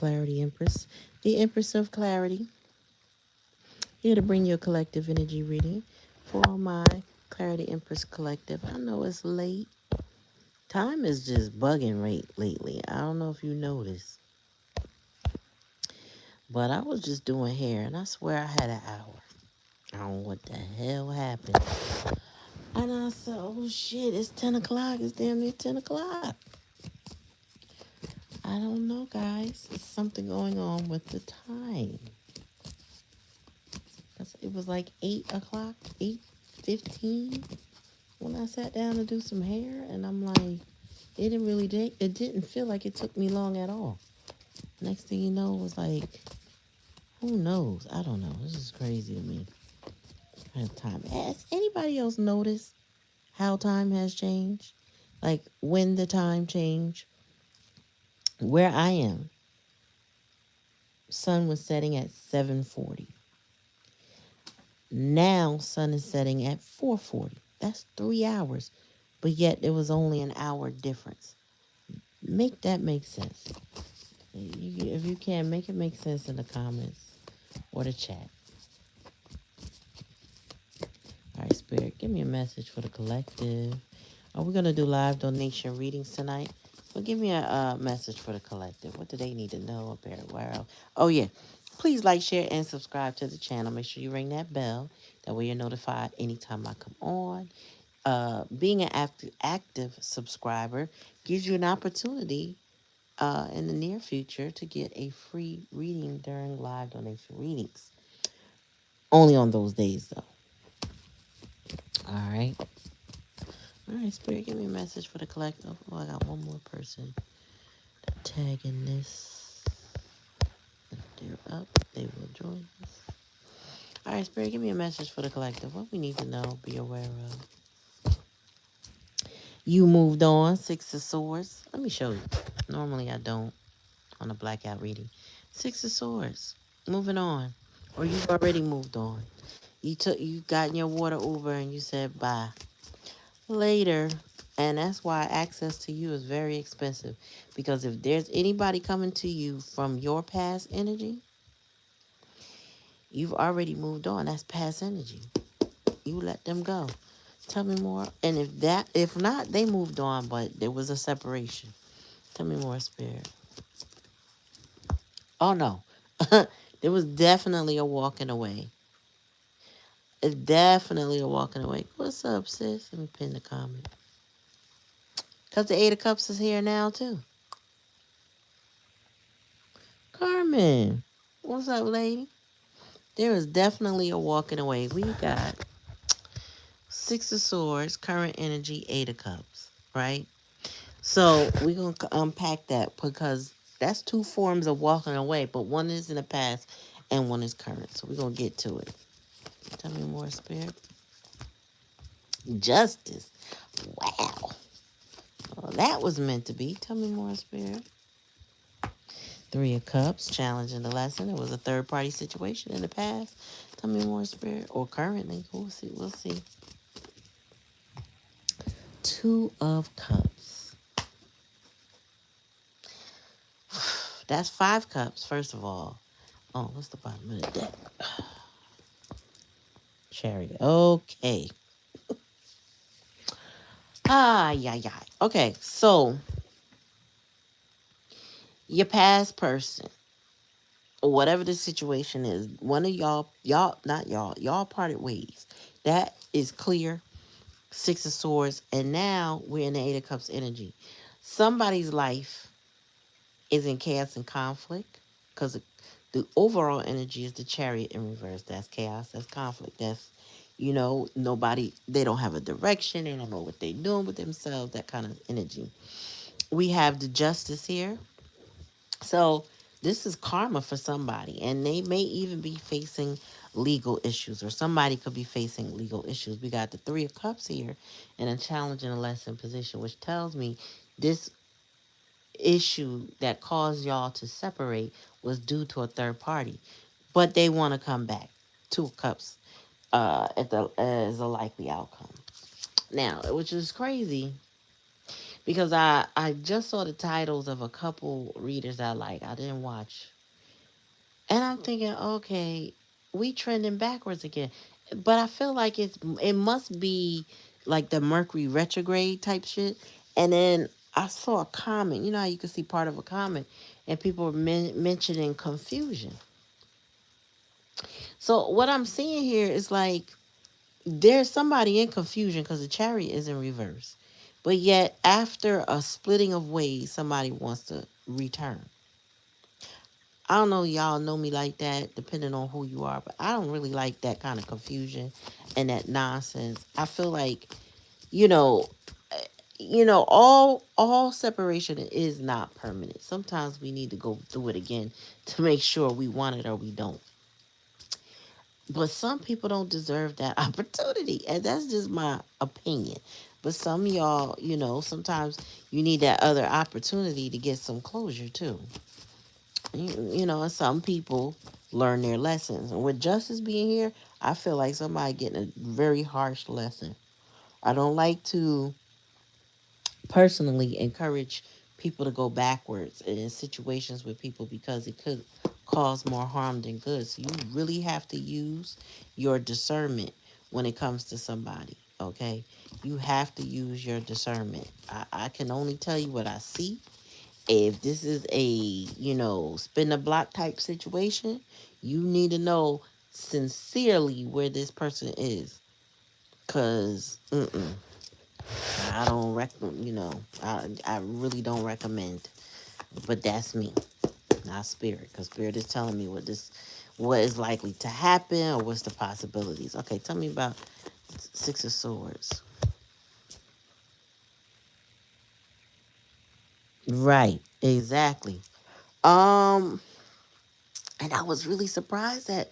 Clarity Empress, the Empress of Clarity, here to bring you a collective energy reading for my Clarity Empress collective. I know it's late. Time is just bugging right lately. I don't know if you noticed, but I was just doing hair and I swear I had an hour. I don't know what the hell happened. And I said, oh shit, it's 10 o'clock. It's damn near 10 o'clock. I don't know, guys. There's something going on with the time. It was like 8 o'clock, 8:15 when I sat down to do some hair. And I'm like, it didn't feel like it took me long at all. Next thing you know, it was like, who knows? I don't know. This is crazy to me. Time. Has anybody else noticed how time has changed? Like when the time changed? Where I am, sun was setting at 7:40. Now sun is setting at 4:40. That's 3 hours. But yet it was only an hour difference. Make that make sense. If you can, make it make sense in the comments or the chat. All right, Spirit, give me a message for the collective. Are we going to do live donation readings tonight? Well, give me a message for the collective. What do they need to know about where else? Oh, yeah. Please like, share, and subscribe to the channel. Make sure you ring that bell. That way you're notified anytime I come on. Being an active subscriber gives you an opportunity in the near future to get a free reading during live donation readings. Only on those days, though. All right. All right, Spirit, give me a message for the collective. Oh, I got one more person tagging this. If they're up, they will join us. All right, Spirit, give me a message for the collective. What we need to know, be aware of. You moved on, Six of Swords. Let me show you. Normally I don't on a blackout reading. Six of Swords. Moving on. Or you've already moved on. You got in your water Uber and you said bye. Later. And that's why access to you is very expensive. Because if there's anybody coming to you from your past energy, you've already moved on. That's past energy. You let them go. Tell me more. And if not, they moved on, but there was a separation. Tell me more, Spirit. Oh, no. There was definitely a walking away. It's definitely a walking away. What's up, sis? Let me pin the comment. Because the Eight of Cups is here now, too. Carmen. What's up, lady? There is definitely a walking away. We got Six of Swords, current energy, Eight of Cups, right? So we're going to unpack that because that's two forms of walking away, but one is in the past and one is current. So we're going to get to it. Tell me more, Spirit. Justice. Wow. Well, that was meant to be. Tell me more, Spirit. Three of Cups, challenging the lesson. It was a third-party situation in the past. Tell me more, Spirit. Or currently. We'll see. We'll see. Two of Cups. That's 5 cups, first of all. Oh, what's the bottom of the deck? Chariot. Okay. Yeah. Okay, so your past person, or whatever the situation is, one of y'all parted ways. That is clear. Six of Swords, and now we're in the Eight of Cups energy. Somebody's life is in chaos and conflict because the overall energy is the Chariot in reverse. That's chaos. That's conflict. That's, nobody, they don't have a direction. They don't know what they're doing with themselves, that kind of energy. We have the Justice here. So this is karma for somebody, and they may even be facing legal issues, or somebody could be facing legal issues. We got the Three of Cups here and a challenge in a lesson position, which tells me this issue that caused y'all to separate was due to a third party, but they want to come back. Two of Cups as a likely outcome. Now, which is crazy because I just saw the titles of a couple readers I like. I didn't watch, and I'm thinking, okay, we trending backwards again. But I feel like it must be like the Mercury retrograde type shit. And then I saw a comment. You know how you can see part of a comment, and people were mentioning confusion. So what I'm seeing here is like there's somebody in confusion because the chariot is in reverse. But yet, after a splitting of ways, somebody wants to return. I don't know, y'all know me like that, depending on who you are, but I don't really like that kind of confusion and that nonsense. I feel like, you know, all separation is not permanent. Sometimes we need to go through it again to make sure we want it or we don't. But some people don't deserve that opportunity, and that's just my opinion. But some of y'all, sometimes you need that other opportunity to get some closure too. And some people learn their lessons. And with justice being here, I feel like somebody getting a very harsh lesson. I don't like to personally encourage people to go backwards in situations with people because it could cause more harm than good. So you really have to use your discernment when it comes to somebody. Okay, you have to use your discernment. I can only tell you what I see. If this is a spin the block type situation, you need to know sincerely where this person is, because I don't recommend, I really don't recommend. But that's me, not spirit, because spirit is telling me what is likely to happen or what's the possibilities. Okay, tell me about Six of Swords. Right, exactly. Um, and I was really surprised that.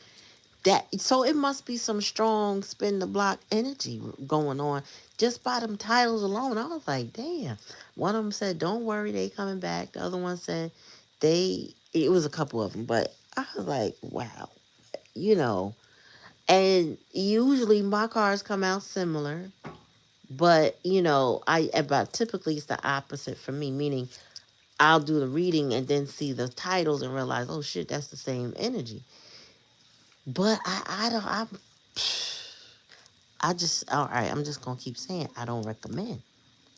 So it must be some strong spin the block energy going on just by them titles alone. I was like, damn. One of them said, "Don't worry, they coming back." The other one said, "They." It was a couple of them, but I was like, wow, you know. And usually my cards come out similar, but I about typically it's the opposite for me. Meaning, I'll do the reading and then see the titles and realize, oh shit, that's the same energy. But I don't. I just, all right, I'm just going to keep saying, I don't recommend.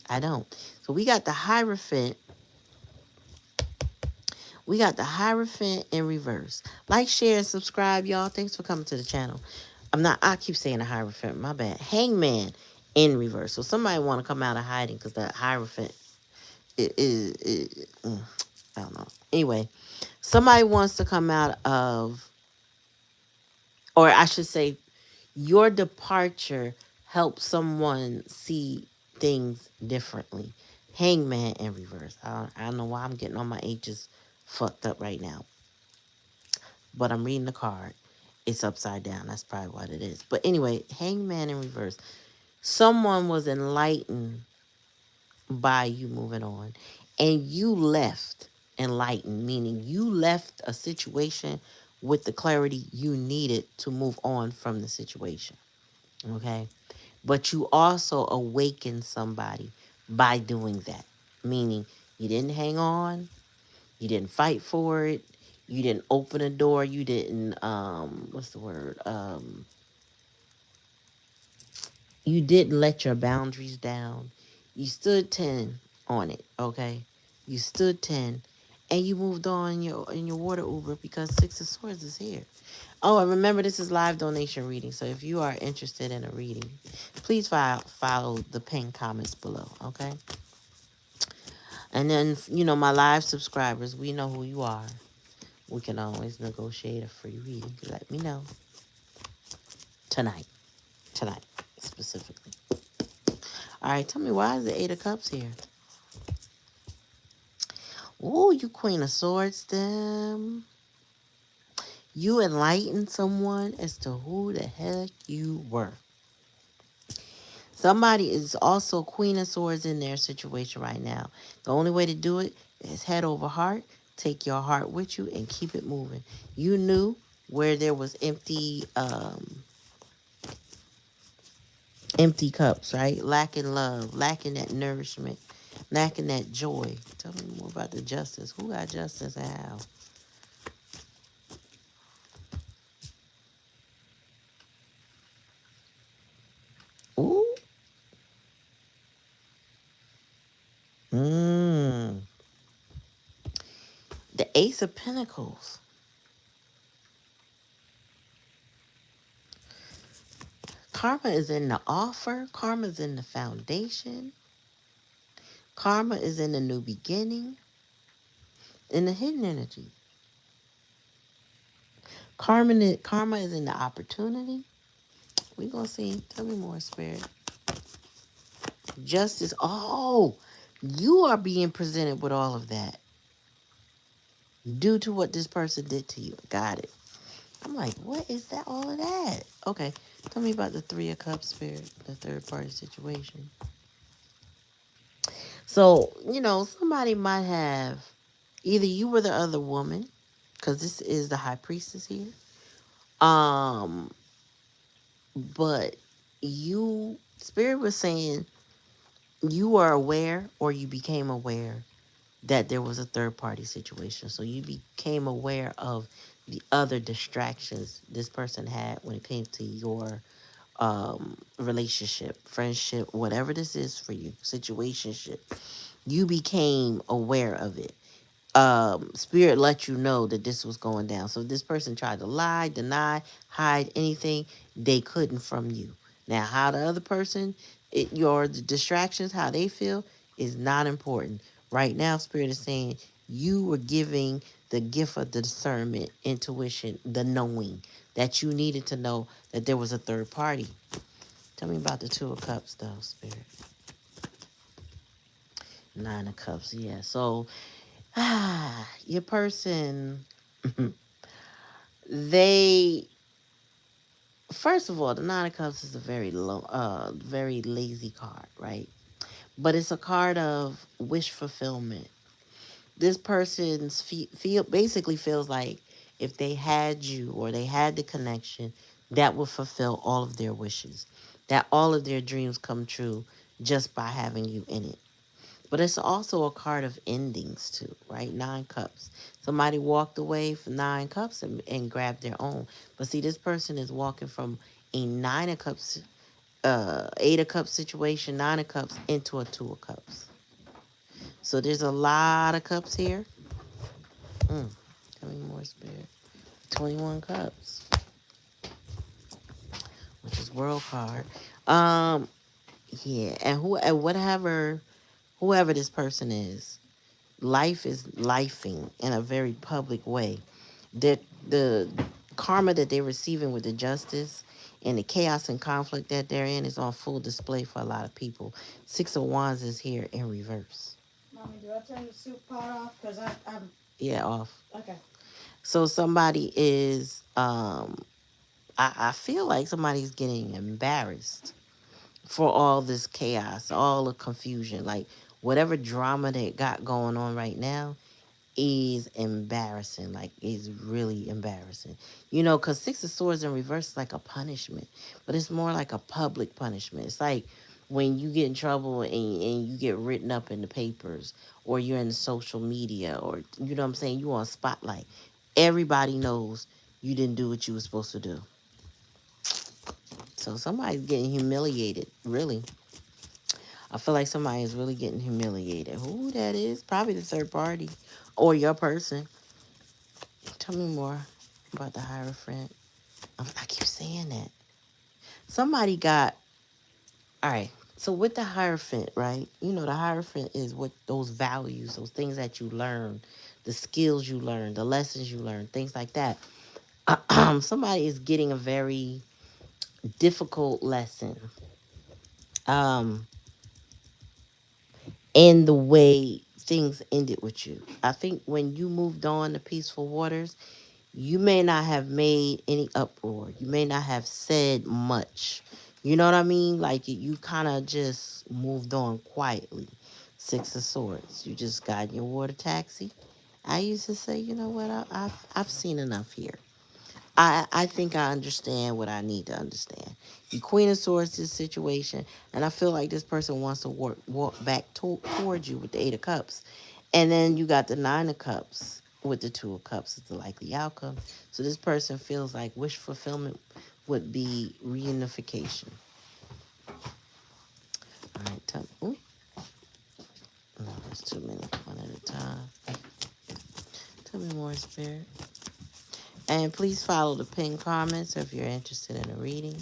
I don't. So we got the Hierophant. We got the Hierophant in reverse. Like, share, and subscribe, y'all. Thanks for coming to the channel. I keep saying the Hierophant, my bad. Hangman in reverse. So somebody want to come out of hiding because the Hierophant I don't know. Anyway, somebody wants to come out of, or I should say, your departure helps someone see things differently. Hangman in reverse. I don't know why I'm getting all my H's fucked up right now. But I'm reading the card. It's upside down. That's probably what it is. But anyway, Hangman in reverse. Someone was enlightened by you moving on. And you left enlightened, meaning you left a situation with the clarity you needed to move on from the situation. Okay? But you also awaken somebody by doing that. Meaning you didn't hang on, you didn't fight for it, you didn't open a door, you didn't what's the word? You didn't let your boundaries down. You stood 10 on it, okay? You stood 10 and you moved on in your water Uber because Six of Swords is here. Oh, and remember, this is live donation reading. So if you are interested in a reading, please follow the pinned comments below, okay? And then, my live subscribers, we know who you are. We can always negotiate a free reading. Let me know. Tonight. Tonight, specifically. All right, tell me, why is the Eight of Cups here? Ooh, you Queen of Swords, them. You enlightened someone as to who the heck you were. Somebody is also Queen of Swords in their situation right now. The only way to do it is head over heart. Take your heart with you and keep it moving. You knew where there was empty cups, right? Lacking love, lacking that nourishment. Lacking that joy. Tell me more about the justice. Who got justice and how? Ooh. Mm. The Ace of Pentacles. Karma is in the offer. Karma is in the foundation. Karma is in the new beginning. In the hidden energy. Karma is in the opportunity. We gonna see. Tell me more, Spirit. Justice. Oh, you are being presented with all of that due to what this person did to you. Got it. I'm like, what is that? All of that? Okay. Tell me about the Three of Cups, Spirit. The third party situation. So, somebody might have either you were the other woman, because this is the high priestess here. Um, but Spirit was saying you were aware or you became aware that there was a third party situation. So you became aware of the other distractions this person had when it came to your relationship, friendship, whatever this is for you, situationship. You became aware of it. Spirit let you know that this was going down. So if this person tried to lie, deny, hide anything, they couldn't from you. Now, how the other person, your distractions, how they feel is not important. Right now, Spirit is saying you were giving the gift of the discernment, intuition, the knowing that you needed to know that there was a third party. Tell me about the Two of Cups, though, Spirit. Nine of Cups, yeah. So, your person, they, first of all, the Nine of Cups is a very lazy card, right? But it's a card of wish fulfillment. This person's basically feels like if they had you or they had the connection, that would fulfill all of their wishes, that all of their dreams come true just by having you in it. But it's also a card of endings too, right? Nine cups. Somebody walked away from nine cups and grabbed their own. But see, this person is walking from a nine of cups, eight of cups situation, nine of cups into a two of cups. So there's a lot of cups here. Tell me more, Spirit. 21 cups, which is world card. Um, yeah, and whoever this person is, life is lifing in a very public way. That the karma that they're receiving with the justice and the chaos and conflict that they're in is on full display for a lot of people. Six of Wands is here in reverse. Mommy, do I turn the soup pot off? Because I'm... Yeah, off. Okay. So somebody is, I feel like somebody's getting embarrassed for all this chaos, all the confusion, like whatever drama they got going on right now is embarrassing. Like, is really embarrassing. Because Six of Swords in reverse is like a punishment, but it's more like a public punishment. It's like when you get in trouble and you get written up in the papers or you're in the social media or, you know what I'm saying, you on spotlight. Everybody knows you didn't do what you were supposed to do. So somebody's getting humiliated, really. I feel like somebody is really getting humiliated. Who that is? Probably the third party or your person. Tell me more about the Hierophant. I keep saying that. Somebody got, all right. So with the Hierophant, right? The Hierophant is what those values, those things that you learn, the skills you learn, the lessons you learn, things like that. Somebody is getting a very difficult lesson. Um, in the way things ended with you. I think when you moved on to peaceful waters, you may not have made any uproar. You may not have said much. You know what I mean? Like you kind of just moved on quietly. Six of Swords. You just got in your water taxi. I used to say, you know what? I've seen enough here. I think I understand what I need to understand. You Queen of Swords this situation, and I feel like this person wants to walk back towards you with the Eight of Cups, and then you got the Nine of Cups with the Two of Cups as the likely outcome. So this person feels like wish fulfillment would be reunification. All right, ooh, no, there's too many. One at a time. Tell me more, Spirit. And please follow the pinned comments if you're interested in a reading.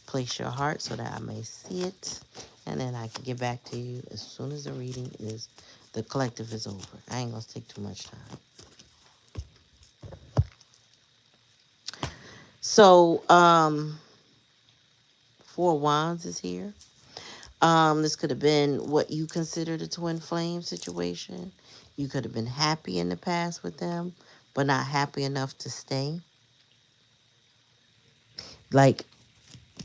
Place your heart so that I may see it. And then I can get back to you as soon as the collective is over. I ain't gonna take too much time. So, Four Wands is here. This could have been what you considered a twin flame situation. You could have been happy in the past with them, but not happy enough to stay. Like,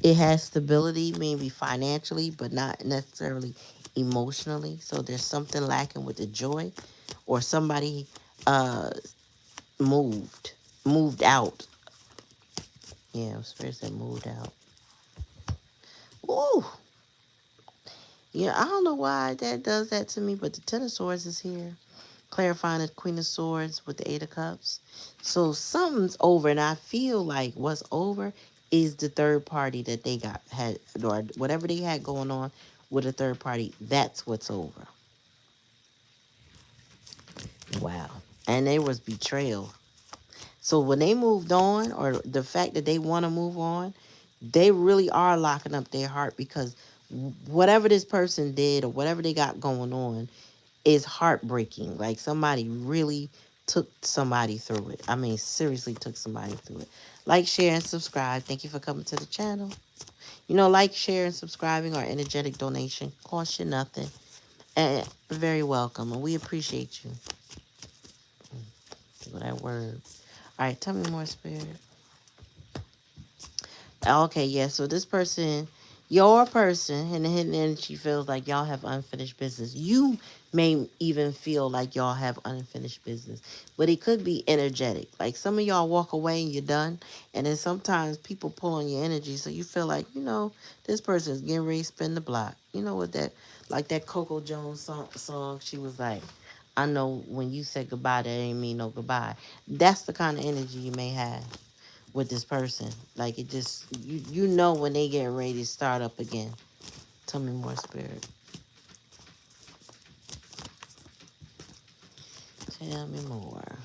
it has stability, maybe financially, but not necessarily emotionally. So there's something lacking with the joy, or somebody uh moved moved out. Yeah, spirit said moved out. Ooh, yeah. I don't know why that does that to me, but the Ten of Swords is here, clarifying the Queen of Swords with the Eight of Cups. So something's over, and I feel like what's over is the third party that they had, or whatever they had going on with a third party. That's what's over. Wow. And there was betrayal. So when they moved on, or the fact that they want to move on, they really are locking up their heart, because whatever this person did or whatever they got going on is heartbreaking. Like, somebody really took somebody through it. I mean, seriously took somebody through it. Like, share, and subscribe. Thank you for coming to the channel. Like, share, and subscribing, or energetic donation costs you nothing. And very welcome. And we appreciate you. Look at that word. All right, tell me more, Spirit. Okay, yeah. So this person, your person, in the hidden energy feels like y'all have unfinished business. You may even feel like y'all have unfinished business, but it could be energetic. Like, some of y'all walk away and you're done, and then sometimes people pull on your energy, so you feel like, this person is getting ready to spin the block. You know what that, like that Coco Jones song, she was like, I know when you said goodbye, that ain't mean no goodbye. That's the kind of energy you may have with this person. Like, it just, you know when they get ready to start up again. Tell me more, Spirit. Tell me more.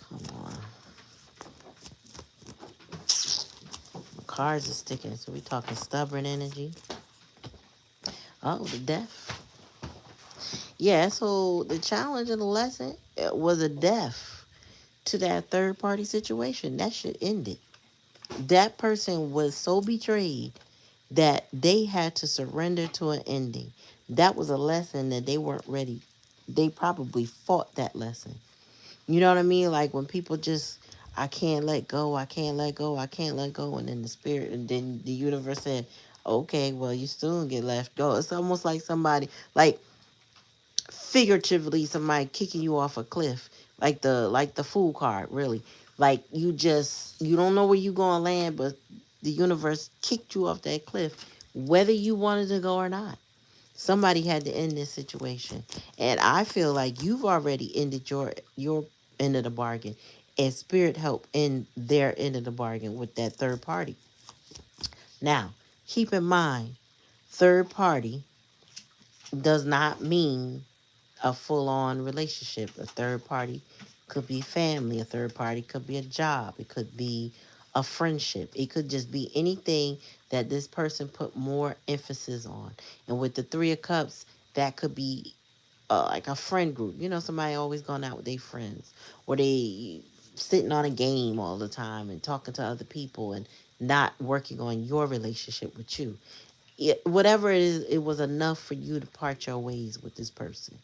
Come on. The cards are sticking, so we talking stubborn energy. Oh, the death. Yeah, so the challenge and the lesson was a death to that third party situation. That shit ended. That person was so betrayed that they had to surrender to an ending. That was a lesson that they weren't ready. They probably fought that lesson. You know what I mean? Like, when people just, I can't let go, I can't let go, I can't let go. And then the spirit, and then the universe said, okay, well, you still gonna get left go. It's almost like somebody, like, figuratively, somebody kicking you off a cliff. Like the fool card, really. Like, you don't know where you gonna land, but the universe kicked you off that cliff, whether you wanted to go or not. Somebody had to end this situation. And I feel like you've already ended your end of the bargain. And spirit helped end their end of the bargain with that third party. Now, keep in mind, third party does not mean a full-on relationship. A third party could be family. A third party could be a job. It could be a friendship. It could just be anything that this person put more emphasis on. And with the Three of Cups, that could be like a friend group. Somebody always going out with their friends, or they sitting on a game all the time and talking to other people and not working on your relationship with you. Whatever it is, it was enough for you to part your ways with this person.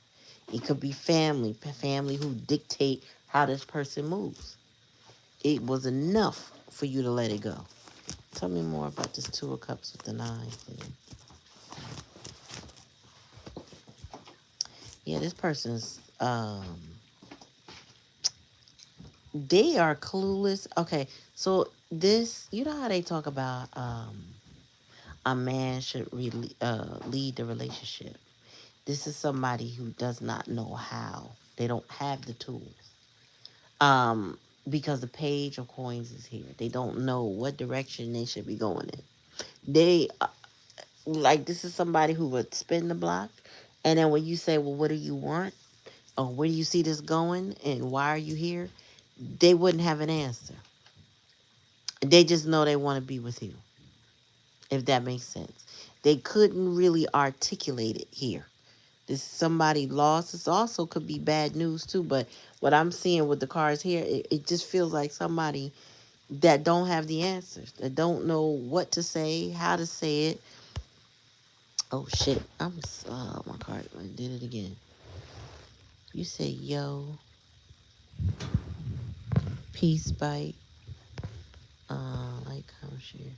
It could be family who dictate how this person moves. It was enough for you to let it go. Tell me more about this Two of Cups with the nine, please. Yeah, this person's They are clueless. Okay, so this, you know how they talk about a man should really lead the relationship. This is somebody who does not know how. They don't have the tools. Um, because the page of coins is here. They don't know what direction they should be going in. They like this is somebody who would spin the block, and then when you say, "Well, what do you want?" or "Where do you see this going?" and "Why are you here?" they wouldn't have an answer. They just know they want to be with you, if that makes sense. They couldn't really articulate it here. This somebody lost. This also could be bad news too, but what I'm seeing with the cards here, it just feels like somebody that don't have the answers, that don't know what to say, how to say it. Oh shit! My card. I did it again. You say yo, peace, bite. Like, comment, share.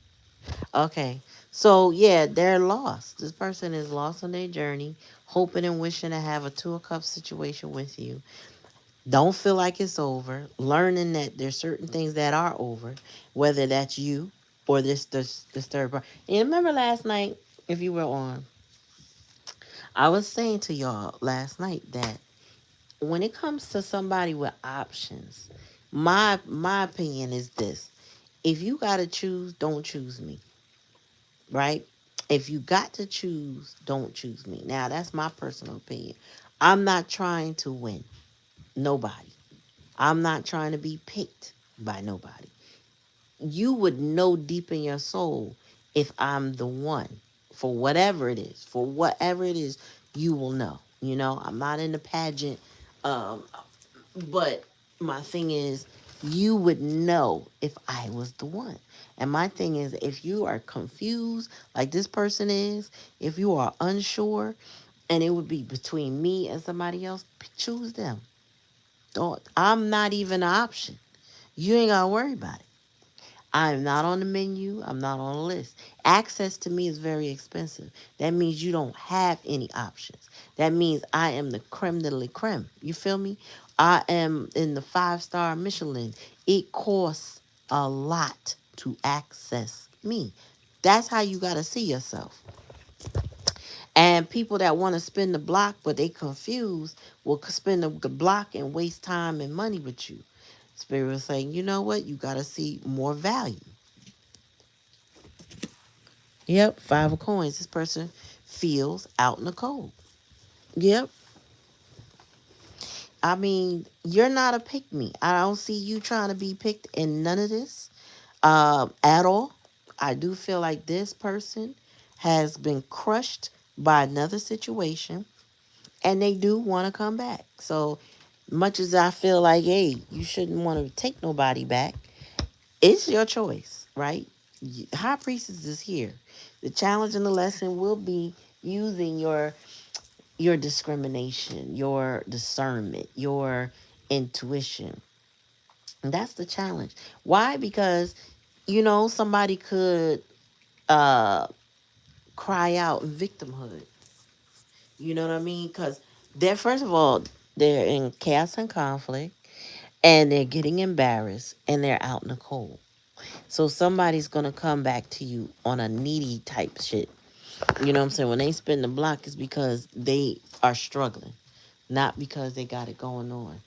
Okay, so yeah, they're lost. This person is lost on their journey, hoping and wishing to have a two of cups situation with you. Don't feel like it's over. Learning that there's certain things that are over, whether that's you or this third party. And remember last night, if you were on, I was saying to y'all last night that when it comes to somebody with options, my opinion is this: if you gotta choose, don't choose me, right? If you got to choose, don't choose me. Now that's my personal opinion. I'm not trying to win nobody. I'm not trying to be picked by nobody. You would know deep in your soul if I'm the one for whatever it is. For whatever it is, you will know. You know, I'm not in the pageant. Um, but my thing is, you would know if I was the one. And my thing is, if you are confused, like this person is, if you are unsure, and it would be between me and somebody else, choose them. Don't. I'm not even an option. You ain't gotta worry about it. I'm not on the menu. I'm not on the list. Access to me is very expensive. That means you don't have any options. That means I am the creme de la creme. You feel me? I am in the 5-star Michelin. It costs a lot to access me. That's how you got to see yourself. And people that want to spin the block, but they confused, will spin the block and waste time and money with you. Spirit is saying, you know what? You got to see more value. Yep, 5 of coins. This person feels out in the cold. Yep. I mean, you're not a pick me. I don't see you trying to be picked in none of this at all. I do feel like this person has been crushed by another situation and they do want to come back. So much as I feel like, hey, you shouldn't want to take nobody back, it's your choice, right? High Priestess is here. The challenge and the lesson will be using your discrimination, your discernment, your intuition. And that's the challenge. Why? Because somebody could uh cry out victimhood. You know what I mean? Because they're first of all, they're in chaos and conflict and they're getting embarrassed and they're out in the cold. So somebody's gonna come back to you on a needy type shit. You know what I'm saying? When they spin the block, it's because they are struggling, not because they got it going on.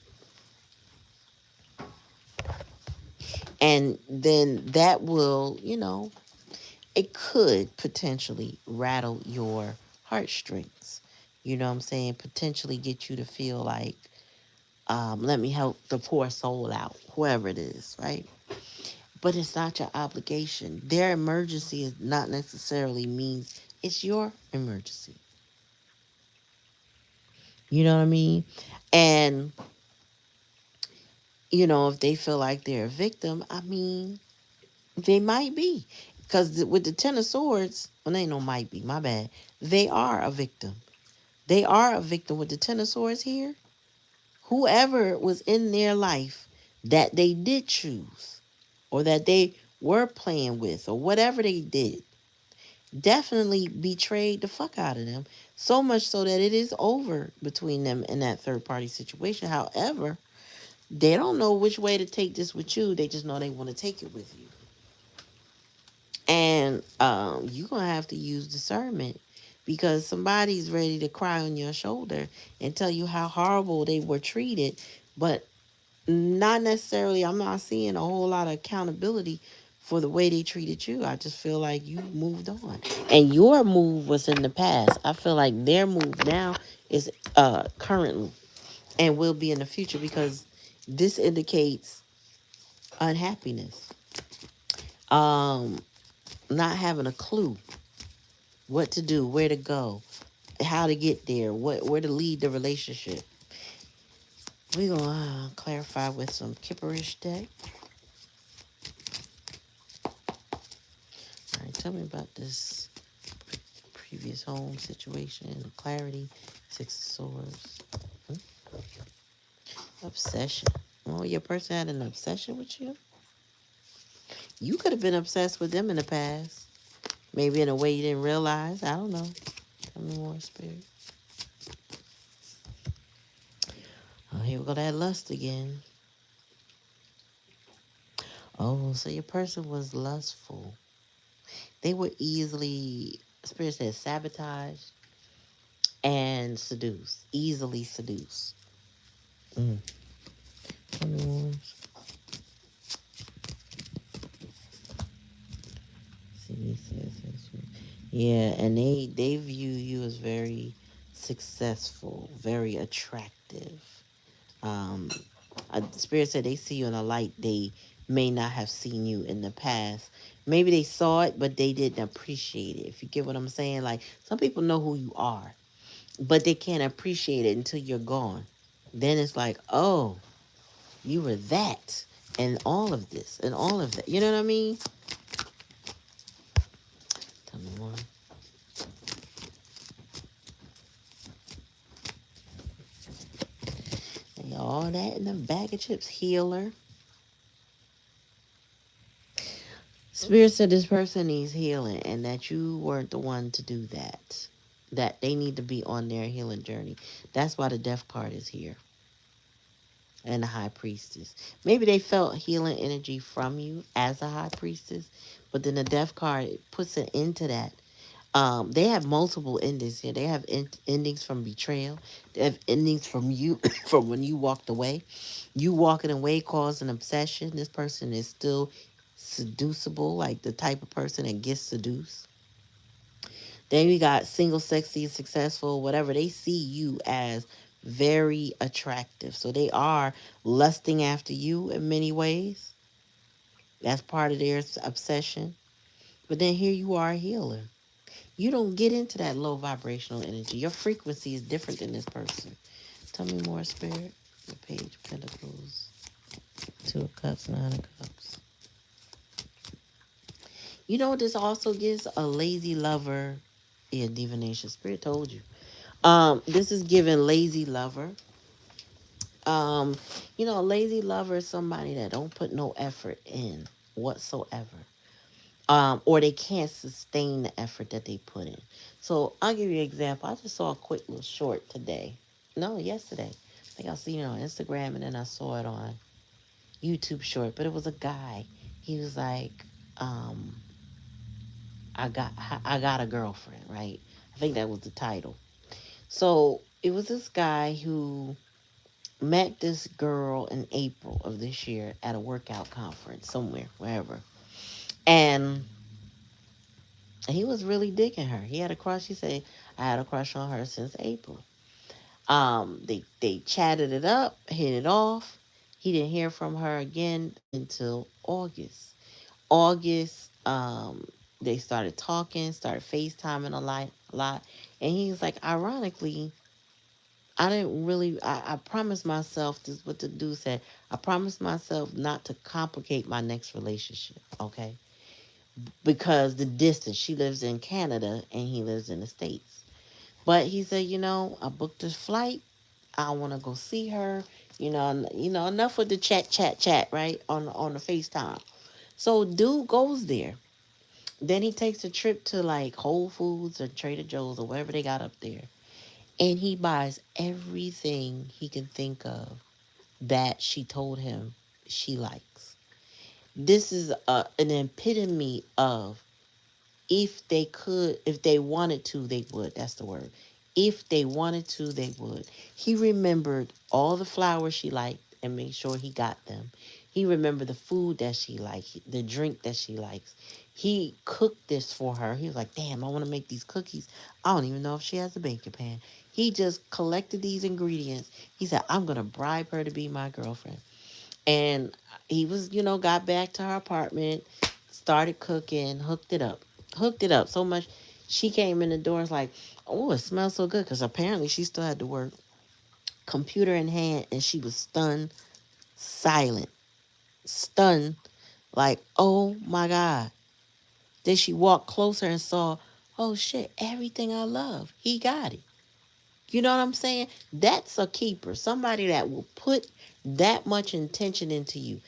And then that will, it could potentially rattle your heartstrings. You know what I'm saying? Potentially get you to feel like, let me help the poor soul out, whoever it is, right? But it's not your obligation. Their emergency is not necessarily means it's your emergency. You know what I mean? And, if they feel like they're a victim, I mean, they might be. Because with the Ten of Swords, well, they ain't no might be, my bad. They are a victim. They are a victim with the Ten of Swords here. Whoever was in their life that they did choose or that they were playing with or whatever they did definitely betrayed the fuck out of them. So much so that it is over between them and that third party situation. However, They don't know which way to take this with you. They just know they want to take it with you. And you're going to have to use discernment because somebody's ready to cry on your shoulder and tell you how horrible they were treated. But not necessarily, I'm not seeing a whole lot of accountability for the way they treated you. I just feel like you moved on. And your move was in the past. I feel like their move now is currently and will be in the future because this indicates unhappiness. Um not having a clue what to do, where to go, how to get there, what where to lead the relationship. We're gonna clarify with some kipperish deck. All right, tell me about this previous home situation, clarity, six of swords, hmm? Obsession. Oh, your person had an obsession with you? You could have been obsessed with them in the past. Maybe in a way you didn't realize. I don't know. Tell me more, spirit. Oh, here we go, that lust again. Oh, so your person was lustful. They were easily, spirit says, sabotaged and seduced. Easily seduced. Mm. Tell me more. See, yeah, and they view you as very successful, very attractive. Um, Spirit said they see you in a light they may not have seen you in the past. Maybe they saw it, but they didn't appreciate it. If you get what I'm saying, like some people know who you are, but they can't appreciate it until you're gone. Then it's like, oh, you were that, and all of this, and all of that. You know what I mean? Tell me more. And all that in the bag of chips, healer. Spirit said this person needs healing and that you weren't the one to do that. That they need to be on their healing journey. That's why the death card is here. And the high priestess. Maybe they felt healing energy from you as a high priestess, but then the death card puts an end to that. They have multiple endings here. They have endings from betrayal. They have endings from you, from when you walked away. You walking away caused an obsession. This person is still seducible, like the type of person that gets seduced. Then we got single, sexy, successful, whatever. They see you as very attractive. So they are lusting after you in many ways. That's part of their obsession. But then here you are, a healer. You don't get into that low vibrational energy. Your frequency is different than this person. Tell me more, Spirit. The Page of Pentacles, Two of Cups, Nine of Cups. You know what this also gives? A lazy lover. Yeah, divination. Spirit told you. This is giving lazy lover. Um, a lazy lover is somebody that don't put no effort in whatsoever. Or they can't sustain the effort that they put in. So I'll give you an example. I just saw a quick little short today. No, yesterday. I think I seen it on Instagram and then I saw it on YouTube short. But it was a guy. He was like, um, I got I got a girlfriend, right? I think that was the title. So it was this guy who met this girl in April of this year at a workout conference somewhere, wherever. And he was really digging her. He had a crush. He said, I had a crush on her since April. They chatted it up, hit it off. He didn't hear from her again until August. August, they started talking, started FaceTiming a lot. And he was like, ironically, I didn't really. I promised myself this. Is what the dude said. I promised myself not to complicate my next relationship. Okay, because the distance. She lives in Canada and he lives in the States. But he said, I booked this flight. I want to go see her. Enough with the chat, right on the FaceTime. So dude goes there. Then he takes a trip to like Whole Foods or Trader Joe's or wherever they got up there, and he buys everything he can think of that she told him she likes. This is an epitome of, if they wanted to, they would. That's the word. If they wanted to, they would. He remembered all the flowers she liked and made sure he got them. He remembered the food that she liked, the drink that she likes. He cooked this for her. He was like, damn, I want to make these cookies. I don't even know if she has a baking pan. He just collected these ingredients. He said, I'm going to bribe her to be my girlfriend. And he was, got back to her apartment, started cooking, hooked it up so much. She came in the door, it's like, oh, it smells so good, because apparently she still had to work, computer in hand, and she was stunned, silent, stunned, like, oh my God. Then she walked closer and saw, oh shit, everything I love, he got it. You know what I'm saying? That's a keeper. Somebody that will put that much intention into you.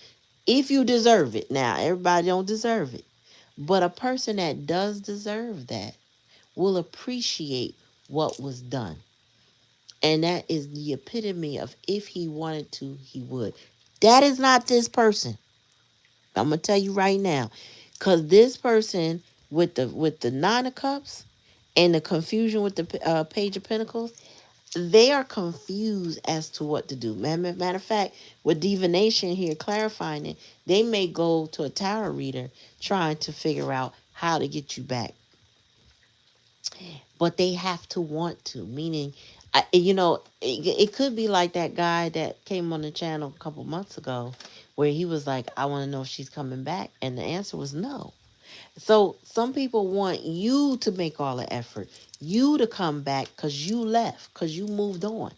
If you deserve it. Now, everybody don't deserve it. But a person that does deserve that will appreciate what was done. And that is the epitome of, if he wanted to, he would. That is not this person. I'm gonna tell you right now. Cause this person with the nine of cups and the confusion with the page of pentacles, they are confused as to what to do. Matter of fact, with divination here clarifying it, they may go to a tarot reader trying to figure out how to get you back, but they have to want to. Meaning, it could be like that guy that came on the channel a couple months ago, where he was like, "I want to know if she's coming back," and the answer was no. So some people want you to make all the effort, you to come back because you left, because you moved on,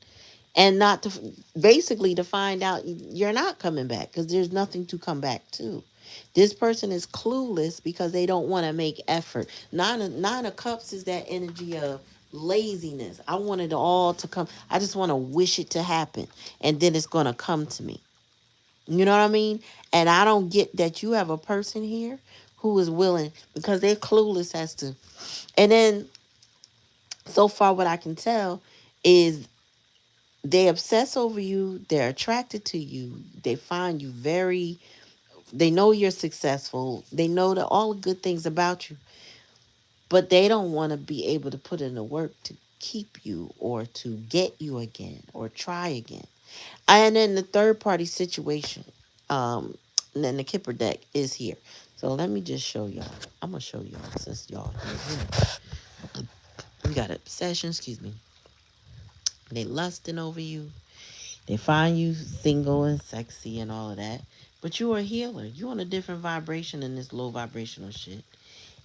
and not to, basically, to find out you're not coming back because there's nothing to come back to. This person is clueless because they don't want to make effort. Nine of cups is that energy of laziness. I want it all to come. I just want to wish it to happen, and then it's going to come to me. You know what I mean? And I don't get that you have a person here who is willing, because they're clueless as to. And then, so far, what I can tell is they obsess over you, they're attracted to you, they find you very, they know you're successful, they know that all the good things about you, but they don't want to be able to put in the work to keep you or to get you again or try again. And then the third party situation, and then the Kipper deck is here. So let me just show y'all. I'm gonna show y'all, since y'all here. We got obsession, excuse me. They lusting over you. They find you single and sexy and all of that. But you're a healer. You're on a different vibration than this low vibrational shit.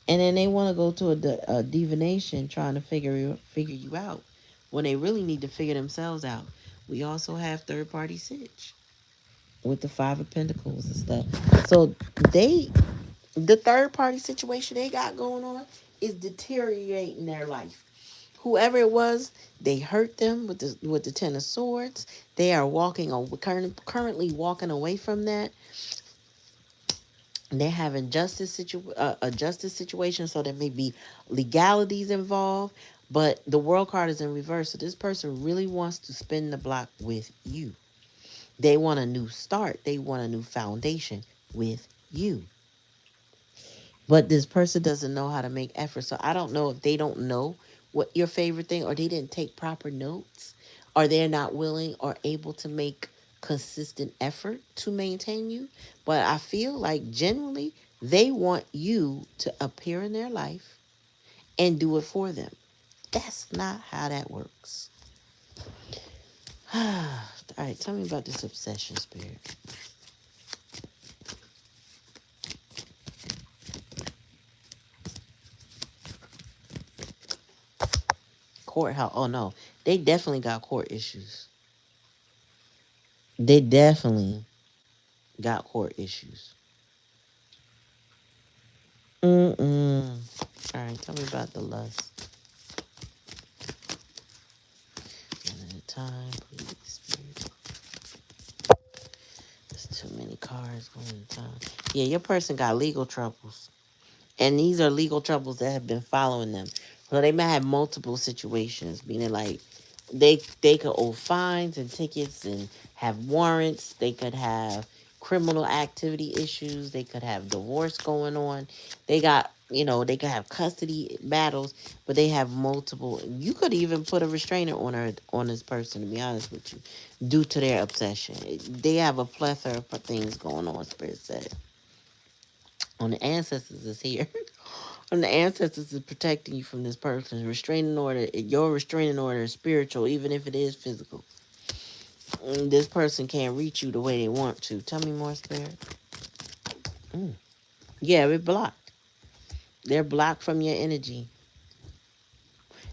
And then they want to go to a divination trying to figure you out when they really need to figure themselves out. We also have third party sitch with the Five of Pentacles and stuff. So they, the third party situation they got going on is deteriorating their life. Whoever it was, they hurt them with the Ten of Swords. They are currently walking away from that. They're having a justice situation, so there may be legalities involved. But the World card is in reverse, so this person really wants to spin the block with you. They want a new start. They want a new foundation with you. But this person doesn't know how to make effort. So I don't know if they don't know what your favorite thing, or they didn't take proper notes, or they're not willing or able to make consistent effort to maintain you. But I feel like generally they want you to appear in their life and do it for them. That's not how that works. All right, tell me about this obsession spirit. Courthouse. Oh no, they definitely got court issues. They definitely got court issues. Mm-mm. All right, tell me about the lust. One at a time, please, spirit. There's too many cards one at a time. Yeah, your person got legal troubles. And these are legal troubles that have been following them. So they might have multiple situations, meaning like They could owe fines and tickets and have warrants. They could have criminal activity issues. They could have divorce going on. They got, they could have custody battles, but they have multiple. You could even put a restrainer on this person, to be honest with you, due to their obsession. They have a plethora of things going on, Spirit said. On the ancestors is here. On the ancestors is protecting you from this person. Restraining order, your restraining order is spiritual, even if it is physical. This person can't reach you the way they want to. Tell me more, Spirit. Mm. Yeah, they're blocked. They're blocked from your energy.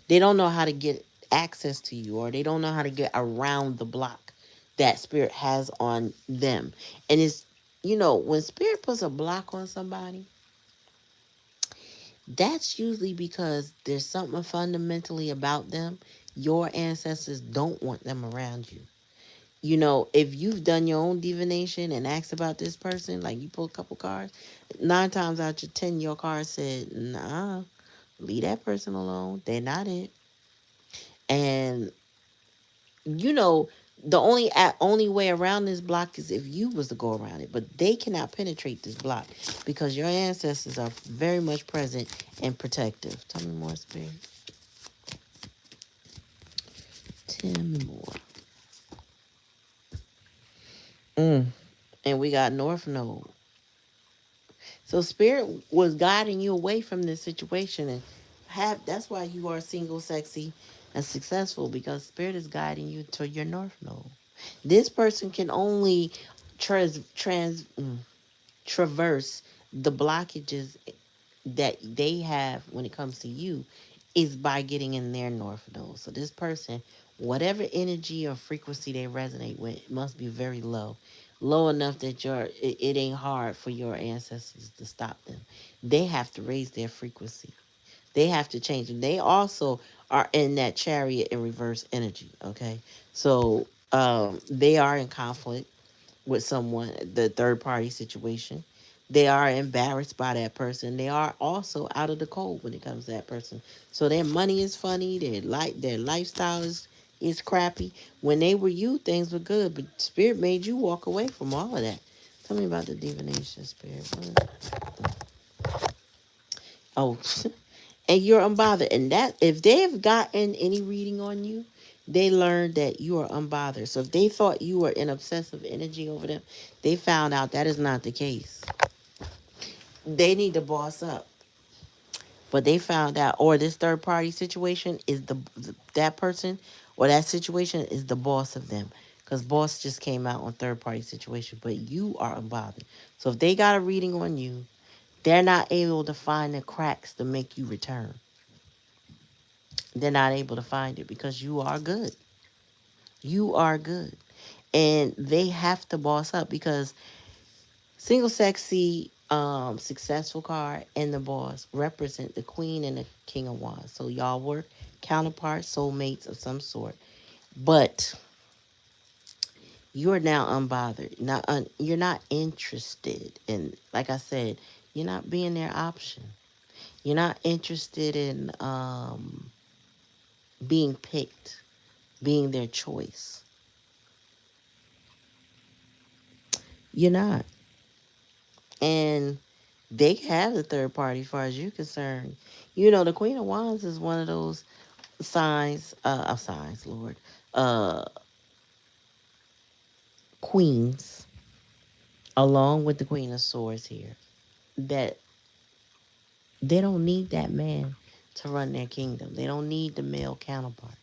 They don't know how to get access to you, or they don't know how to get around the block that Spirit has on them. And it's, when Spirit puts a block on somebody, that's usually because there's something fundamentally about them. Your ancestors don't want them around you. If you've done your own divination and asked about this person, like you pull a couple cards, 9 times out of 10, your card said, nah, leave that person alone. They're not it. And, you know, the only way around this block is if you was to go around it. But they cannot penetrate this block because your ancestors are very much present and protective. Tell me more, Spirit. Tell me more. Mm. And we got North Node. So Spirit was guiding you away from this situation, and that's why you are single, sexy, and successful, because Spirit is guiding you to your North Node. This person can only traverse the blockages that they have when it comes to you is by getting in their North Node. So this person, whatever energy or frequency they resonate with, it must be very low. Low enough that it ain't hard for your ancestors to stop them. They have to raise their frequency. They have to change them. They also are in that chariot in reverse energy. Okay. So they are in conflict with someone, the third party situation. They are embarrassed by that person. They are also out of the cold when it comes to that person. So their money is funny. Their lifestyle is crappy. When they were you, things were good, but Spirit made you walk away from all of that. Tell me about the divination, Spirit. Oh, and you're unbothered. And that if they have gotten any reading on you, they learned that you are unbothered. So if they thought you were in obsessive energy over them, they found out that is not the case. They need to boss up. But they found out, or this third party situation is that person or that situation is the boss of them. Because boss just came out on third party situation, but you are unbothered. So if they got a reading on you, they're not able to find the cracks to make you return. They're not able to find it because you are good. You are good. And they have to boss up because single sexy successful card and the boss represent the queen and the king of wands. So y'all were counterparts, soulmates of some sort. But you're now unbothered. You're not interested in, like I said, you're not being their option. You're not interested in being picked, being their choice. You're not. And they have the third party as far as you're concerned. The Queen of Wands is one of those signs, Lord, uh, queens, along with the Queen of Swords here, that they don't need that man to run their kingdom. They don't need the male counterpart.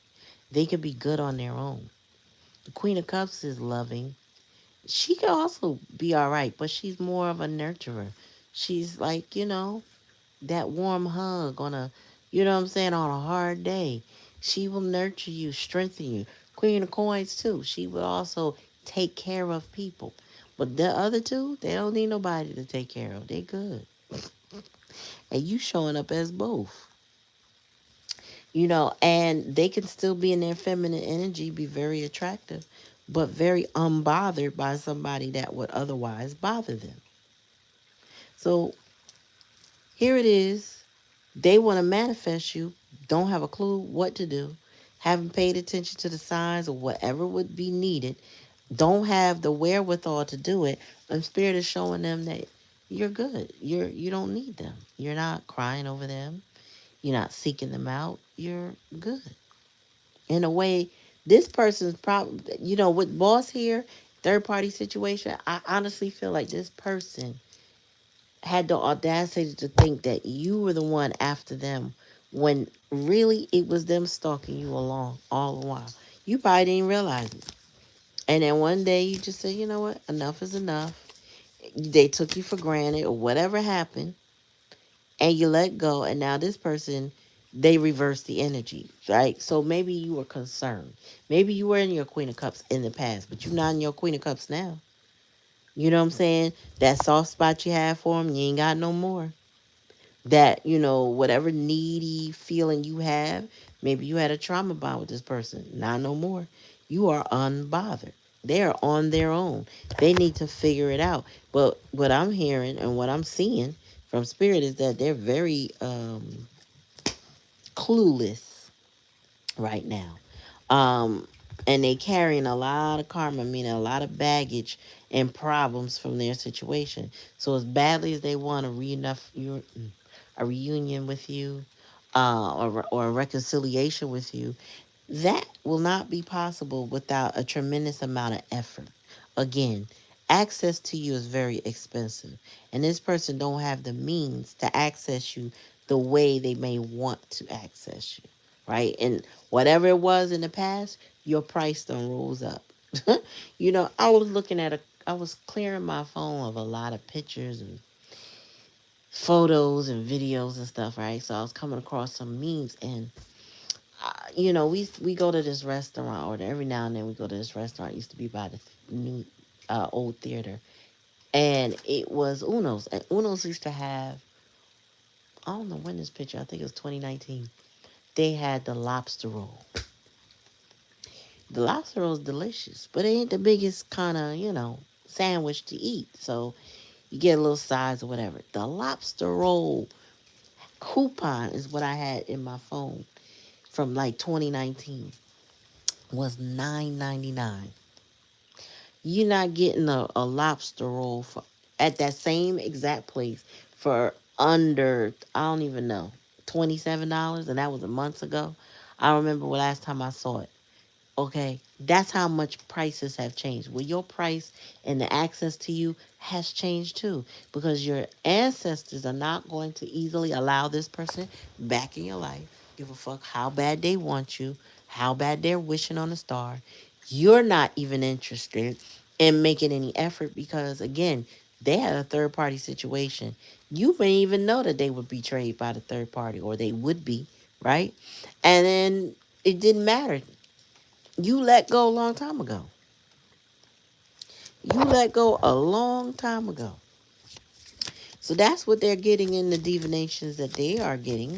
They could be good on their own. The Queen of Cups is loving. She can also be all right, but she's more of a nurturer. She's like, that warm hug on a, what I'm saying, on a hard day. She will nurture you, strengthen you. Queen of Coins, too. She will also take care of people. But the other two, they don't need nobody to take care of. They good. And you showing up as both. And they can still be in their feminine energy, be very attractive, but very unbothered by somebody that would otherwise bother them. So here it is. They want to manifest you, don't have a clue what to do. haven't paid attention to the signs or whatever would be needed, don't have the wherewithal to do it, and spirit is showing them that you're good. You don't need them. You're not crying over them. You're not seeking them out. You're good. In a way, this person's probably, with boss here, third party situation, I honestly feel like this person had the audacity to think that you were the one after them when really it was them stalking you along all the while. You probably didn't realize it. And then one day you just said, you know what, enough is enough. They took you for granted or whatever happened, and you let go. And now this person, they reverse the energy, right? So maybe you were concerned. Maybe you were in your Queen of Cups in the past, but you're not in your Queen of Cups now. You know what I'm saying? That soft spot you had for them, you ain't got no more. That, whatever needy feeling you have, maybe you had a trauma bond with this person. Not no more. You are unbothered. They are on their own. They need to figure it out. But what I'm hearing and what I'm seeing from spirit is that they're very clueless right now. Um, and they carrying a lot of karma, meaning a lot of baggage and problems from their situation. So as badly as they want a reunion with you, or a reconciliation with you, that will not be possible without a tremendous amount of effort. Again, access to you is very expensive, and this person don't have the means to access you the way they may want to access you, right? And whatever it was in the past, your price done rolls up. I was clearing my phone of a lot of pictures and photos and videos and stuff, right? So I was coming across some memes, and we go to this restaurant, or every now and then we go to this restaurant. It used to be by the new old theater, and it was Uno's. And Uno's used to have, I don't know when this picture. I think it was 2019. They had the lobster roll. The lobster roll is delicious, but it ain't the biggest kind of sandwich to eat. So you get a little size or whatever. The lobster roll coupon is what I had in my phone from like 2019, was $9.99. You're not getting a lobster roll at that same exact place for under, I don't even know, $27, and that was a month ago. I remember last time I saw it. Okay, that's how much prices have changed. Well, your price and the access to you has changed too, because your ancestors are not going to easily allow this person back in your life. Give a fuck how bad they want you, how bad they're wishing on a star. You're not even interested in making any effort because, again, they had a third party situation. You may even know that they were betrayed by the third party, or they would be, right? And then it didn't matter. You let go a long time ago. You let go a long time ago. So that's what they're getting in the divinations that they are getting,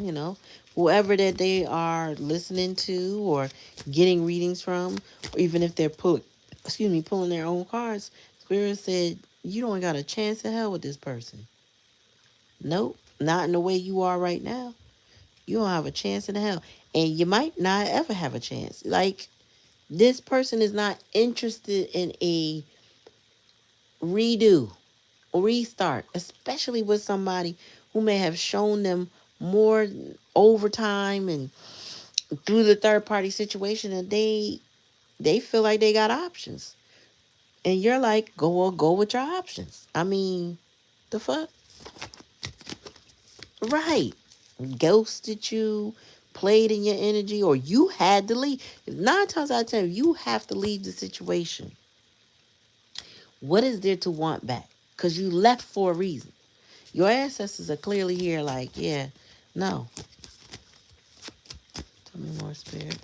whoever that they are listening to or getting readings from, or even if they're pulling their own cards. Spirit said, you don't got a chance in hell with this person. Nope, not in the way you are right now. You don't have a chance in hell. And you might not ever have a chance. Like, this person is not interested in a redo or restart, especially with somebody who may have shown them more over time and through the third party situation, and they feel like they got options. And you're like, go with your options. I mean, the fuck? Right. Ghosted you, played in your energy, or you had to leave. 9 times out of 10, you have to leave the situation. What is there to want back? Because you left for a reason. Your ancestors are clearly here, like, yeah, no. Tell me more, spirit.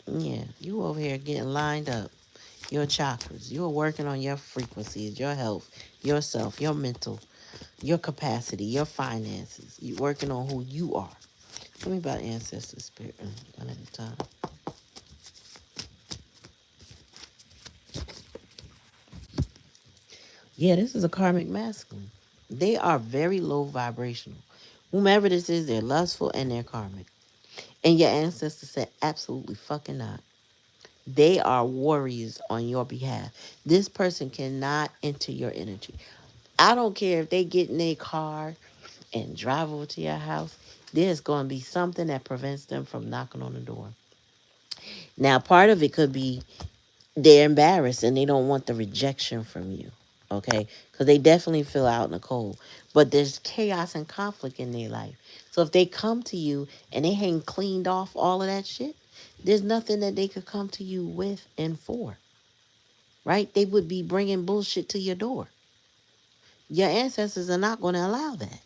Yeah, you over here getting lined up. Your chakras. You're working on your frequencies, your health, yourself, your mental, your capacity, your finances. You're working on who you are. Tell me about ancestors, spirit. One at a time. Yeah, this is a karmic masculine. They are very low vibrational. Whomever this is, they're lustful and they're karmic. And your ancestors said, absolutely fucking not. They are warriors on your behalf. This person cannot enter your energy. I don't care if they get in their car and drive over to your house. There's going to be something that prevents them from knocking on the door. Now, part of it could be they're embarrassed and they don't want the rejection from you. Okay? Because they definitely feel out in the cold. But there's chaos and conflict in their life. So if they come to you and they ain't cleaned off all of that shit, there's nothing that they could come to you with and for. Right? They would be bringing bullshit to your door. Your ancestors are not going to allow that.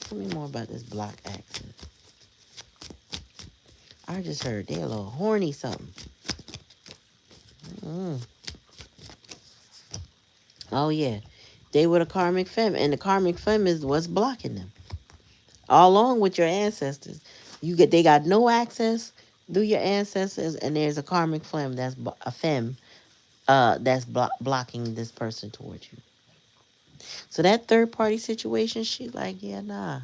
Tell me more about this block accent. I just heard they're a little horny something. Mm. Oh yeah, they were the karmic fem, and the karmic fem is what's blocking them. All along with your ancestors, they got no access through your ancestors, and there's a karmic fem a fem that's blocking this person towards you. So that third party situation, she's like, yeah, nah,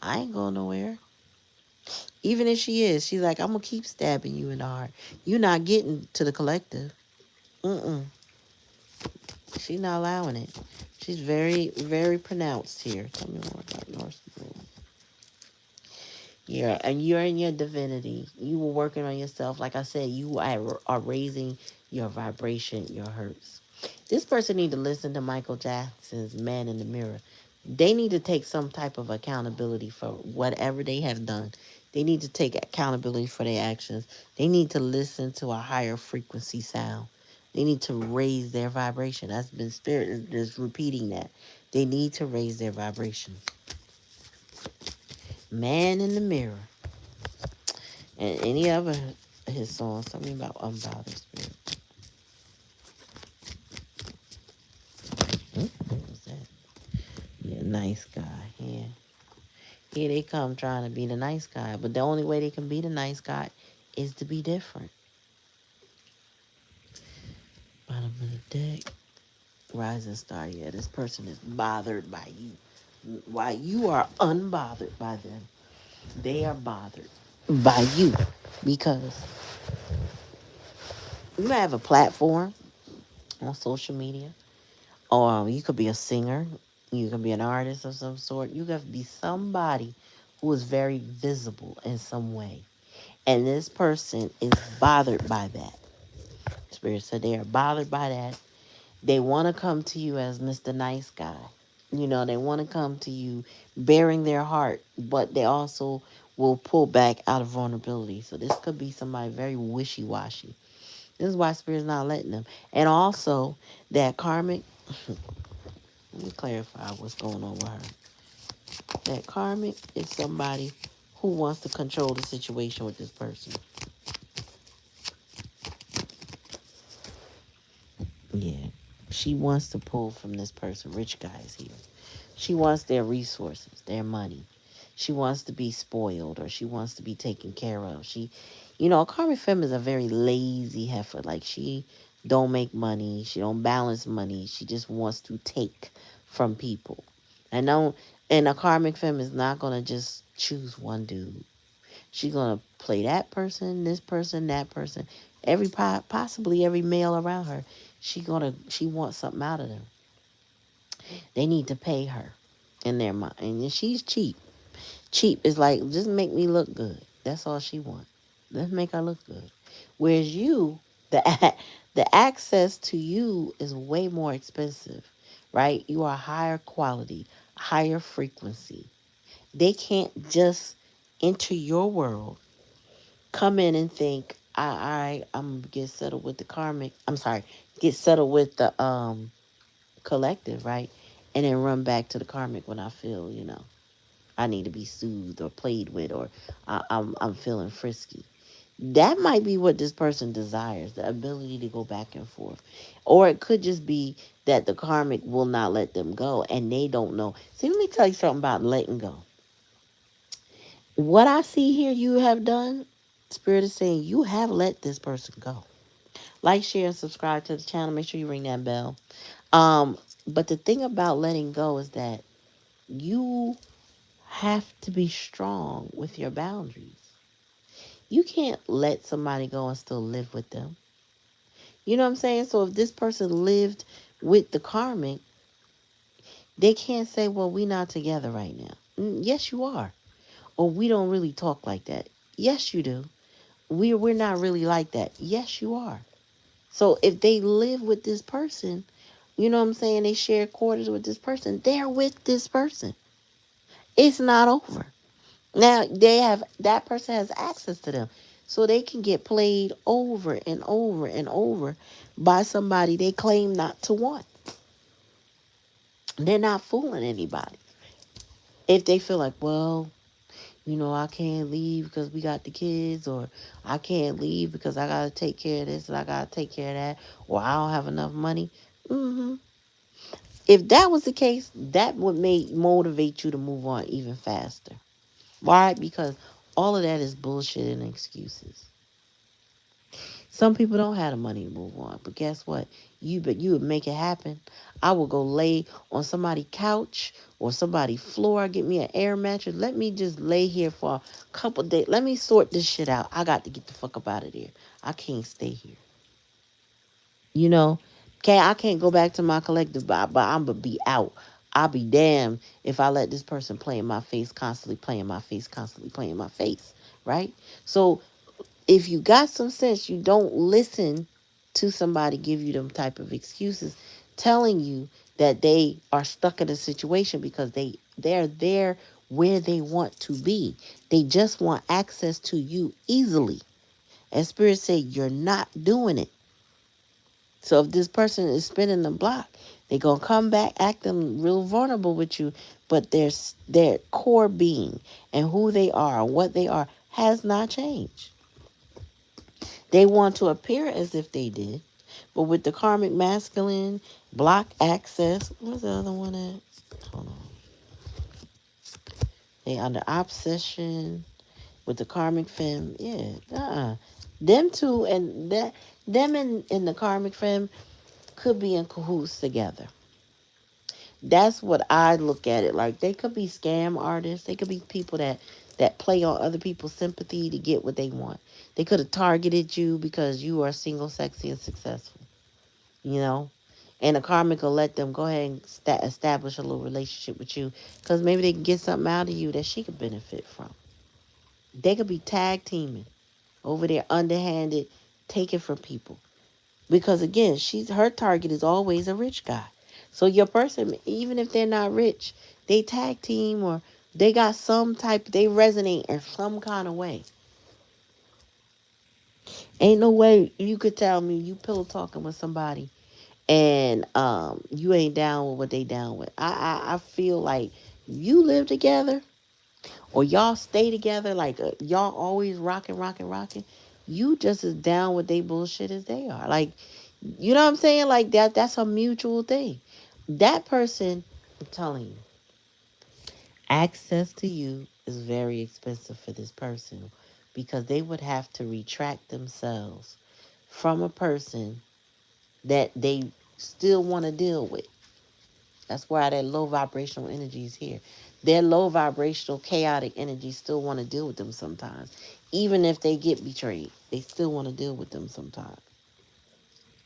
I ain't going nowhere. Even if she is, she's like, I'm gonna keep stabbing you in the heart. You're not getting to the collective. Mm-mm. She's not allowing it. She's very, very pronounced here. Tell me more about North Moon. Yeah, and you're in your divinity. You were working on yourself. Like I said, you are raising your vibration, your hertz. This person need to listen to Michael Jackson's Man in the Mirror. They need to take some type of accountability for whatever they have done. They need to take accountability for their actions. They need to listen to a higher frequency sound. They need to raise their vibration. That's been spirit is just repeating that. They need to raise their vibration. Man in the Mirror. And any other his songs, tell me about Unbothered Spirit. What was that? Yeah, nice guy. Yeah. Here they come trying to be the nice guy. But the only way they can be the nice guy is to be different. Bottom of the deck. Rising star. Yeah, this person is bothered by you. While you are unbothered by them, they are bothered by you. Because you have a platform on social media. Or you could be a singer. You could be an artist of some sort. You could be somebody who is very visible in some way. And this person is bothered by that. Spirit said they are bothered by that. They want to come to you as Mr. Nice Guy. You know, they want to come to you bearing their heart, but they also will pull back out of vulnerability. So this could be somebody very wishy-washy. This is why Spirit's not letting them. And also, that karmic, let me clarify what's going on with her. That karmic is somebody who wants to control the situation with this person. Yeah. She wants to pull from this person. Rich guys here. She wants their resources, their money. She wants to be spoiled or she wants to be taken care of. A karmic femme is a very lazy heifer. Like she don't make money. She don't balance money. She just wants to take from people. I know, and a karmic femme is not going to just choose one dude. She's going to play that person, this person, that person, possibly every male around her. She wants something out of them. They need to pay her in their mind. And she's cheap. Cheap is like, just make me look good. That's all she wants. Let's make her look good. Whereas the the access to you is way more expensive, right? You are higher quality, higher frequency. They can't just enter your world, come in and think, I'm gonna get settled with the karmic. I'm sorry, get settled with the collective, right? And then run back to the karmic when I feel, I need to be soothed or played with, or I'm feeling frisky. That might be what this person desires, the ability to go back and forth. Or it could just be that the karmic will not let them go and they don't know. See, let me tell you something about letting go. What I see here you have done, Spirit is saying you have let this person go. Like, share, and subscribe to the channel. Make sure you ring that bell. But the thing about letting go is that you have to be strong with your boundaries. You can't let somebody go and still live with them. You know what I'm saying? So if this person lived with the karmic, they can't say, well, we not together right now. Yes, you are. Or we don't really talk like that. Yes, you do. We're not really like that. Yes, you are. So if they live with this person, you know what I'm saying, they share quarters with this person, they're with this person. It's not over. Now they have that person has access to them. So they can get played over and over and over by somebody they claim not to want. They're not fooling anybody. If they feel like, well, I can't leave because we got the kids, or I can't leave because I got to take care of this and I got to take care of that, or I don't have enough money. hmm If that was the case, that would make motivate you to move on even faster. Why? Because all of that is bullshit and excuses. Some people don't have the money to move on, but guess what? You would make it happen. I will go lay on somebody's couch or somebody's floor. Get me an air mattress. Let me just lay here for a couple days. Let me sort this shit out. I got to get the fuck up out of there. I can't stay here. You know, I can't go back to my collective, but I'm gonna be out. I'll be damned if I let this person play in my face, constantly playing my face, constantly playing my face, right? So if you got some sense, you don't listen to somebody give you them type of excuses, telling you that they are stuck in a situation because they're there where they want to be. They just want access to you easily. As Spirit said, you're not doing it. So if this person is spinning the block, they're gonna come back acting real vulnerable with you, but their core being and who they are, what they are, has not changed. They want to appear as if they did, but with the karmic masculine, block access. Where's the other one at? Hold on. They under obsession with the karmic femme. Yeah, them two and that them and the karmic femme could be in cahoots together. That's what I look at it like. They could be scam artists. They could be people that play on other people's sympathy to get what they want. They could have targeted you because you are single, sexy, and successful. You know, and the karmic will let them go ahead and establish a little relationship with you because maybe they can get something out of you that she could benefit from. They could be tag teaming over there, underhanded, taking from people. Because again, she's her target is always a rich guy. So your person, even if they're not rich, they tag team or they got some type, they resonate in some kind of way. Ain't no way you could tell me you pillow talking with somebody and you ain't down with what they down with. I feel like you live together or y'all stay together, like y'all always rocking, rocking, rocking. You just as down with they bullshit as they are. Like, you know what I'm saying? Like that's a mutual thing. That person, I'm telling you, access to you is very expensive for this person because they would have to retract themselves from a person that they still want to deal with. That's why that low vibrational energy is here. Their low vibrational chaotic energy still want to deal with them sometimes. Even if they get betrayed, they still want to deal with them sometimes.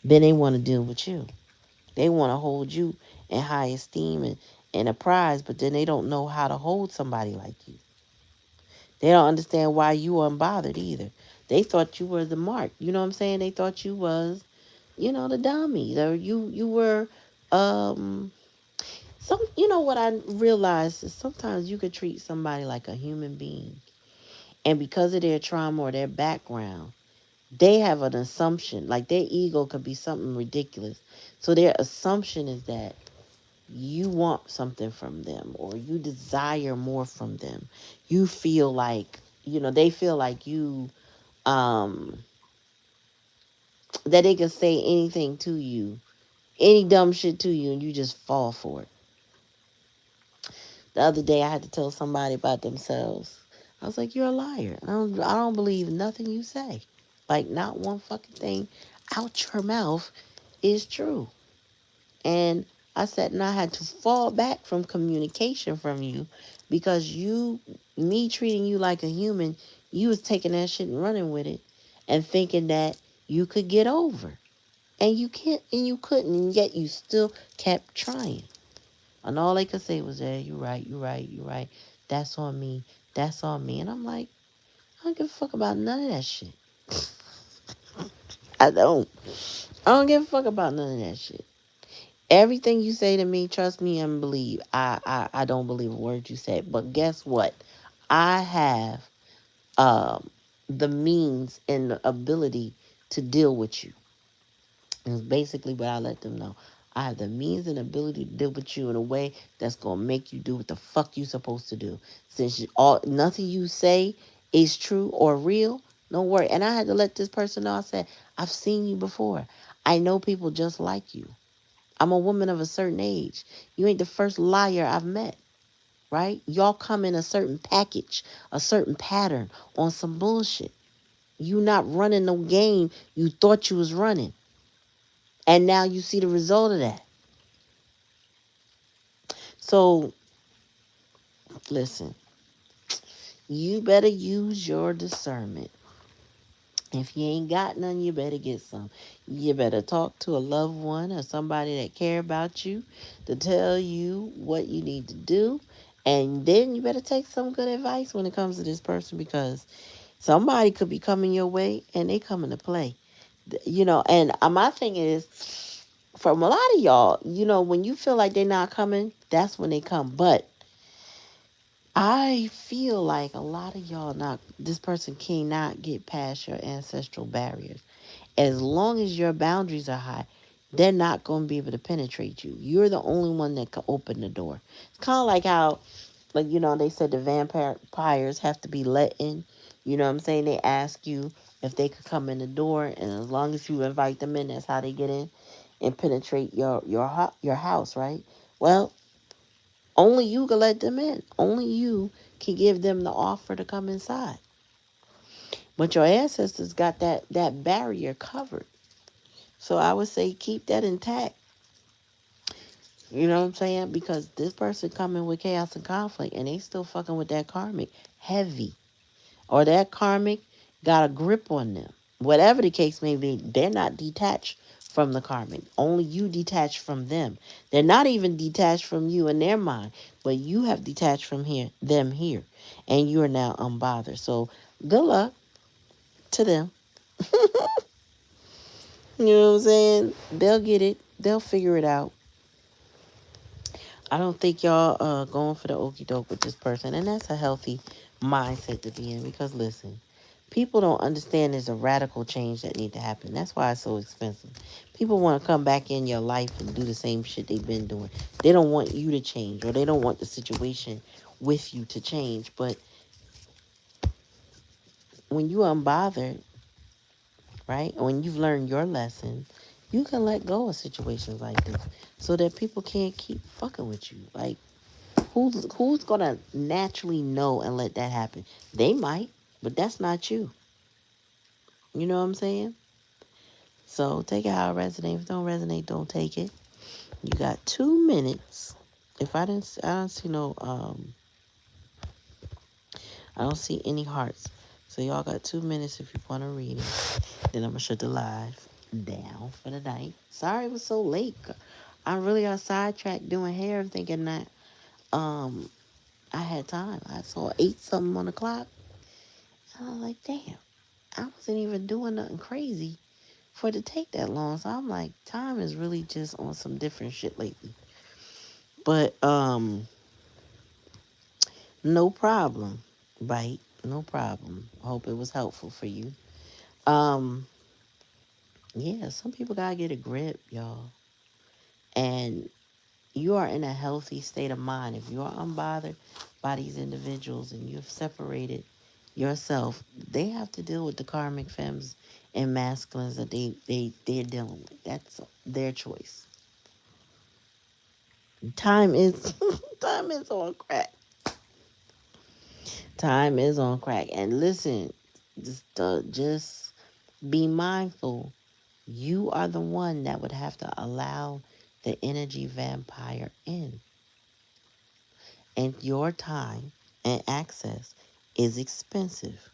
Then they want to deal with you. They want to hold you in high esteem and a prize, but then they don't know how to hold somebody like you. They don't understand why you weren't bothered either. They thought you were the mark. You know what I'm saying? They thought you was, the dummy. Or you were what I realized is sometimes you could treat somebody like a human being. And because of their trauma or their background, they have an assumption, like their ego could be something ridiculous. So their assumption is that you want something from them or you desire more from them. You feel like, they feel like you, um, that they can say anything to you, any dumb shit to you, and you just fall for it. The other day I had to tell somebody about themselves. I was like, "You're a liar. I don't believe nothing you say. Like not one fucking thing out your mouth is true." And I said, and I had to fall back from communication from you because me treating you like a human, You was taking that shit and running with it and thinking that you could get over. And you can't and you couldn't, and yet you still kept trying. And all they could say was, "Yeah, you're right, you're right, you're right. That's on me. That's on me." And I'm like, I don't give a fuck about none of that shit. I don't. I don't give a fuck about none of that shit. Everything you say to me, trust me and believe. I don't believe a word you say. But guess what? I have um, the means and the ability to deal with you. And it's basically what I let them know. I have the means and ability to deal with you in a way that's gonna make you do what the fuck you supposed to do. Since nothing you say is true or real, don't worry. And I had to let this person know. I said, I've seen you before. I know people just like you. I'm a woman of a certain age. You ain't the first liar I've met, right? Y'all come in a certain package, a certain pattern on some bullshit. You not running no game you thought you was running. And now you see the result of that. So listen, you better use your discernment. If you ain't got none, you better get some. You better talk to a loved one or somebody that care about you to tell you what you need to do. And then you better take some good advice when it comes to this person, because somebody could be coming your way and they coming to play. And my thing is, from a lot of y'all, when you feel like they're not coming, that's when they come. But I feel like a lot of y'all not this person cannot get past your ancestral barriers. As long as your boundaries are high, they're not going to be able to penetrate you. You're the only one that can open the door. It's kind of like how, like, they said the vampires have to be let in. You know what I'm saying? They ask you if they could come in the door, and as long as you invite them in, that's how they get in and penetrate your house, right? Well, only you can let them in. Only you can give them the offer to come inside. But your ancestors got that barrier covered. So I would say keep that intact. You know what I'm saying? Because this person coming with chaos and conflict, and they still fucking with that karmic heavy. Or that karmic got a grip on them. Whatever the case may be, they're not detached from the karmic. Only you detached from them. They're not even detached from you in their mind, but you have detached from them here, and you are now unbothered. So good luck to them. You know what I'm saying? They'll get it. They'll figure it out. I don't think y'all going for the okey doke with this person, and that's a healthy mindset to be in. Because listen, people don't understand there's a radical change that need to happen. That's why it's so expensive. People want to come back in your life and do the same shit they've been doing. They don't want you to change, or they don't want the situation with you to change. But when you unbothered, right, when you've learned your lesson, you can let go of situations like this, so that people can't keep fucking with you. Like, who's gonna naturally know and let that happen? They might, but that's not you. You know what I'm saying? So take it how it resonates. If it don't resonate, don't take it. You got 2 minutes. If I don't see no I don't see any hearts. So y'all got 2 minutes if you want to read it. Then I'm gonna shut the live down for the night. Sorry it was so late. I really got sidetracked doing hair, thinking that um I had time. I saw 8 something on the clock. And I was like, damn, I wasn't even doing nothing crazy for it to take that long. So I'm like, time is really just on some different shit lately. But no problem. Right? No problem. I hope it was helpful for you. Um, yeah, some people gotta get a grip, y'all. And you are in a healthy state of mind. If you are unbothered by these individuals and you've separated yourself, they have to deal with the karmic femmes and masculines that they're dealing with. That's their choice. Time is time is on crack. Time is on crack. And listen, just be mindful. You are the one that would have to allow the energy vampire in. And your time and access is expensive.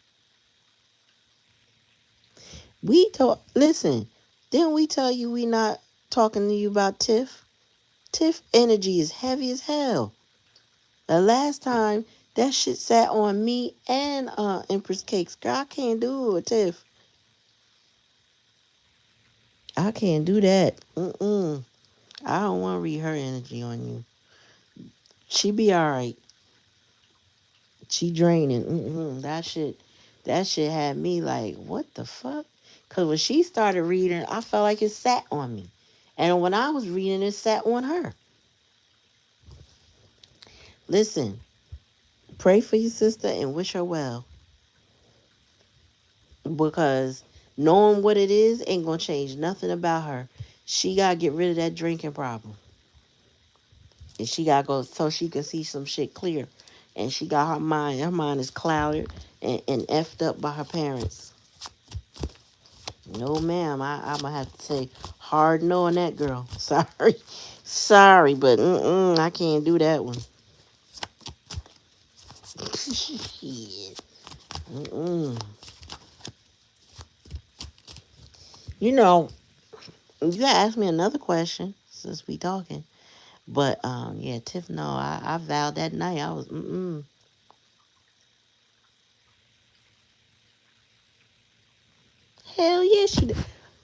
Listen, didn't we tell you we not talking to you about Tiff? Tiff energy is heavy as hell. The last time that shit sat on me and Empress Cakes, girl, I can't do it with Tiff. I can't do that. Mm-mm. I don't want to read her energy on you. She be all right. She draining. Mm-mm. That shit had me like, what the fuck? Cause when she started reading, I felt like it sat on me, and when I was reading, it sat on her. Listen, pray for your sister and wish her well, because knowing what it is ain't gonna change nothing about her. She gotta get rid of that drinking problem, and she gotta go so she can see some shit clear. And she got her mind. Her mind is clouded and effed up by her parents. No, ma'am. I'm gonna have to say hard no on that girl. Sorry, sorry, but I can't do that one. Shit. Mm-mm. You know, you gotta ask me another question since we talking. But yeah, Tiff, no, I vowed that night. I was hell yeah, she did.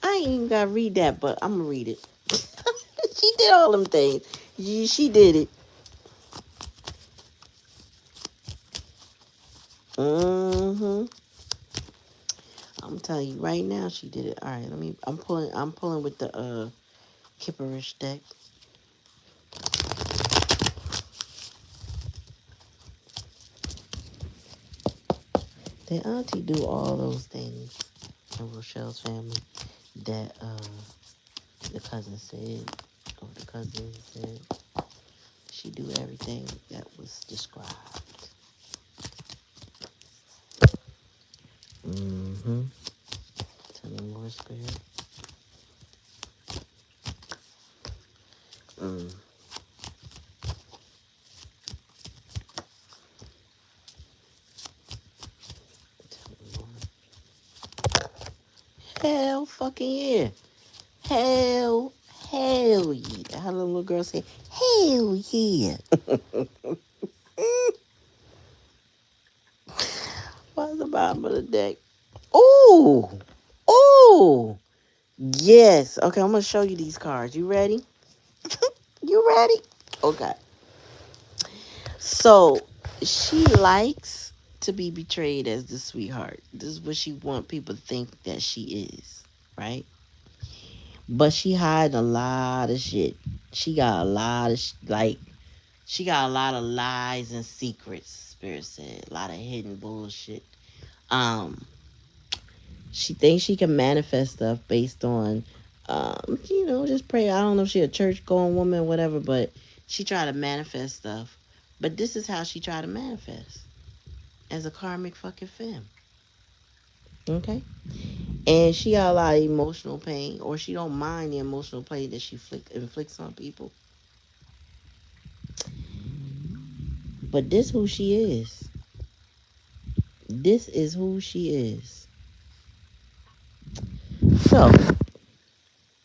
I ain't even gotta read that, but I'm gonna read it. She did all them things. She did it. Mm-hmm. I'm telling you right now, she did it. All right, let me. I'm pulling with the Kipperish deck. Did Auntie do all those things in Rochelle's family that the cousin said, or the cousin said? She do everything that was described. Mm-hmm. Tell me more, spirit. Mm. Tell me more. Hell fucking yeah. Hell, hell yeah. How the little girl say, hell yeah. What's the bottom of the deck? Ooh, ooh, yes. Okay, I'm gonna show you these cards. You ready? You ready? Okay. So she likes to be betrayed as the sweetheart. This is what she want people to think that she is, right? But she hiding a lot of shit. She got a lot of like she got a lot of lies and secrets. Spirit said a lot of hidden bullshit. Um, she thinks she can manifest stuff based on, just pray. I don't know if she a church going woman or whatever, but she try to manifest stuff. But this is how she try to manifest as a karmic fucking femme. Okay, and she got a lot of emotional pain, or she don't mind the emotional pain that she inflicts on people. But this who she is. This is who she is. So,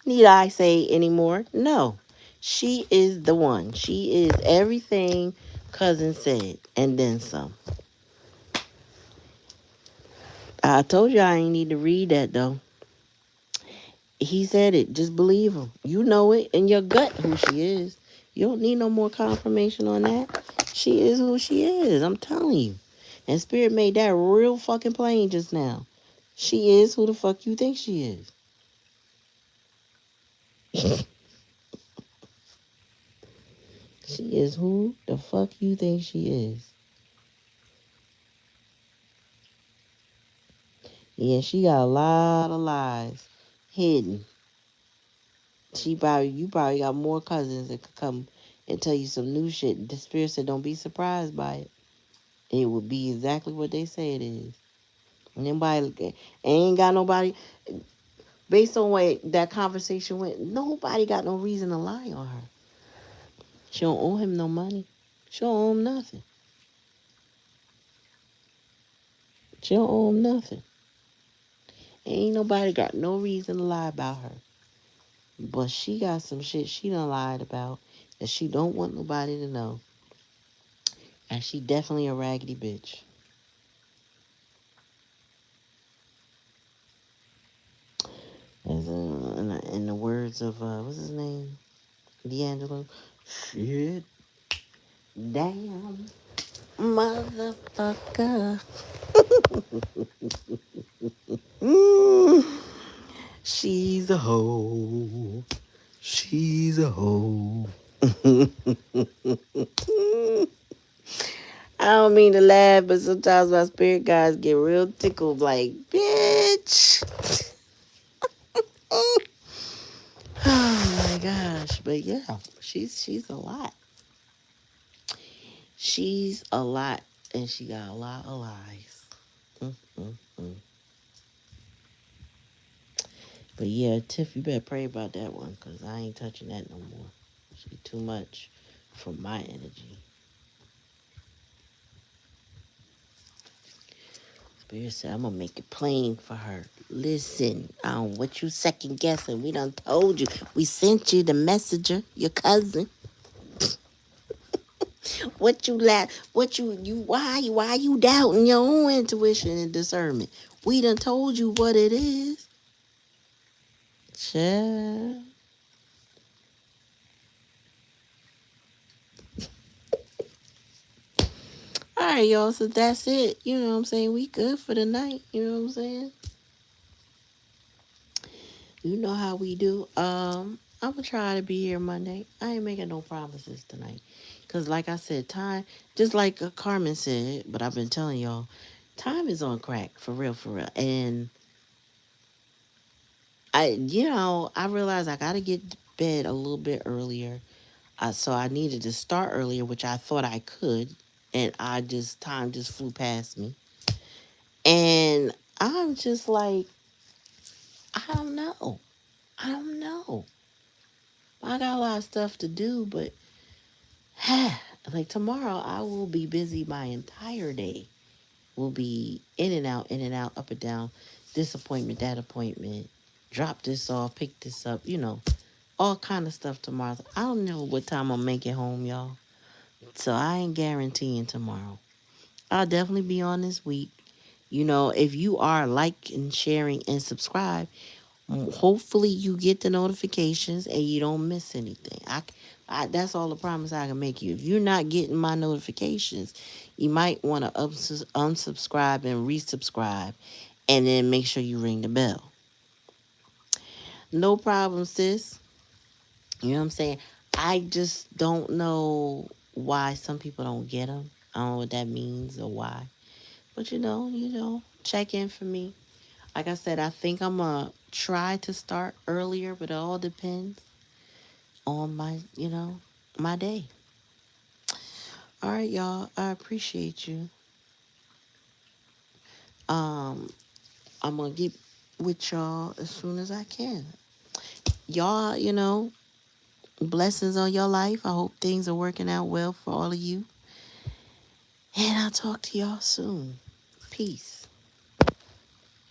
need I say anymore? No. She is the one. She is everything cousin said, and then some. I told you I ain't need to read that though. He said it. Just believe him. You know it in your gut who she is. You don't need no more confirmation on that. She is who she is. I'm telling you. And Spirit made that real fucking plain just now. She is who the fuck you think she is. She is who the fuck you think she is. Yeah, she got a lot of lies hidden. You probably got more cousins that could come and tell you some new shit. The Spirit said don't be surprised by it. It will be exactly what they say it is. And anybody ain't got nobody based on way that conversation went, nobody got no reason to lie on her. She don't owe him no money. She don't owe him nothing. She don't owe him nothing. Ain't nobody got no reason to lie about her. But she got some shit she done lied about that she don't want nobody to know. And she definitely a raggedy bitch. As in the words of what's his name, D'Angelo. Shit, damn, motherfucker. Mm, she's a hoe. She's a hoe. I don't mean to laugh, but sometimes my spirit guys get real tickled. Like, bitch. Oh my gosh! But yeah, she's a lot. She's a lot, and she got a lot of lies. Mm, mm, mm. But yeah, Tiff, you better pray about that one, cause I ain't touching that no more. She too much for my energy. Spirit said I'm gonna make it plain for her. Listen, what you second guessing? We done told you. We sent you the messenger, your cousin. What you what you why you doubting your own intuition and discernment? We done told you what it is. Child. All right, y'all. So that's it. You know what I'm saying? We good for the night. You know what I'm saying? You know how we do. I'm gonna try to be here Monday. I ain't making no promises tonight, cause like I said, time. Just like Carmen said, but I've been telling y'all, time is on crack for real, for real. And I realized I gotta get to bed a little bit earlier. So I needed to start earlier, which I thought I could, and time just flew past me. And I'm just like, I don't know. I don't know. I got a lot of stuff to do, but like tomorrow, I will be busy my entire day. We'll be in and out, up and down, this appointment, that appointment, drop this off, pick this up, all kind of stuff tomorrow. I don't know what time I'll make it home, y'all. So I ain't guaranteeing tomorrow. I'll definitely be on this week. If you are liking, sharing, and subscribe, hopefully you get the notifications and you don't miss anything. That's all the promise I can make you. If you're not getting my notifications, you might want to unsubscribe and resubscribe, and then make sure you ring the bell. No problem, sis. You know what I'm saying? I just don't know why some people don't get them. I don't know what that means or why. But check in for me. Like I said, I think I'm going to try to start earlier, but it all depends on my day. All right, y'all. I appreciate you. Um, I'm going to get with y'all as soon as I can. Y'all, blessings on your life. I hope things are working out well for all of you. And I'll talk to y'all soon. Peace.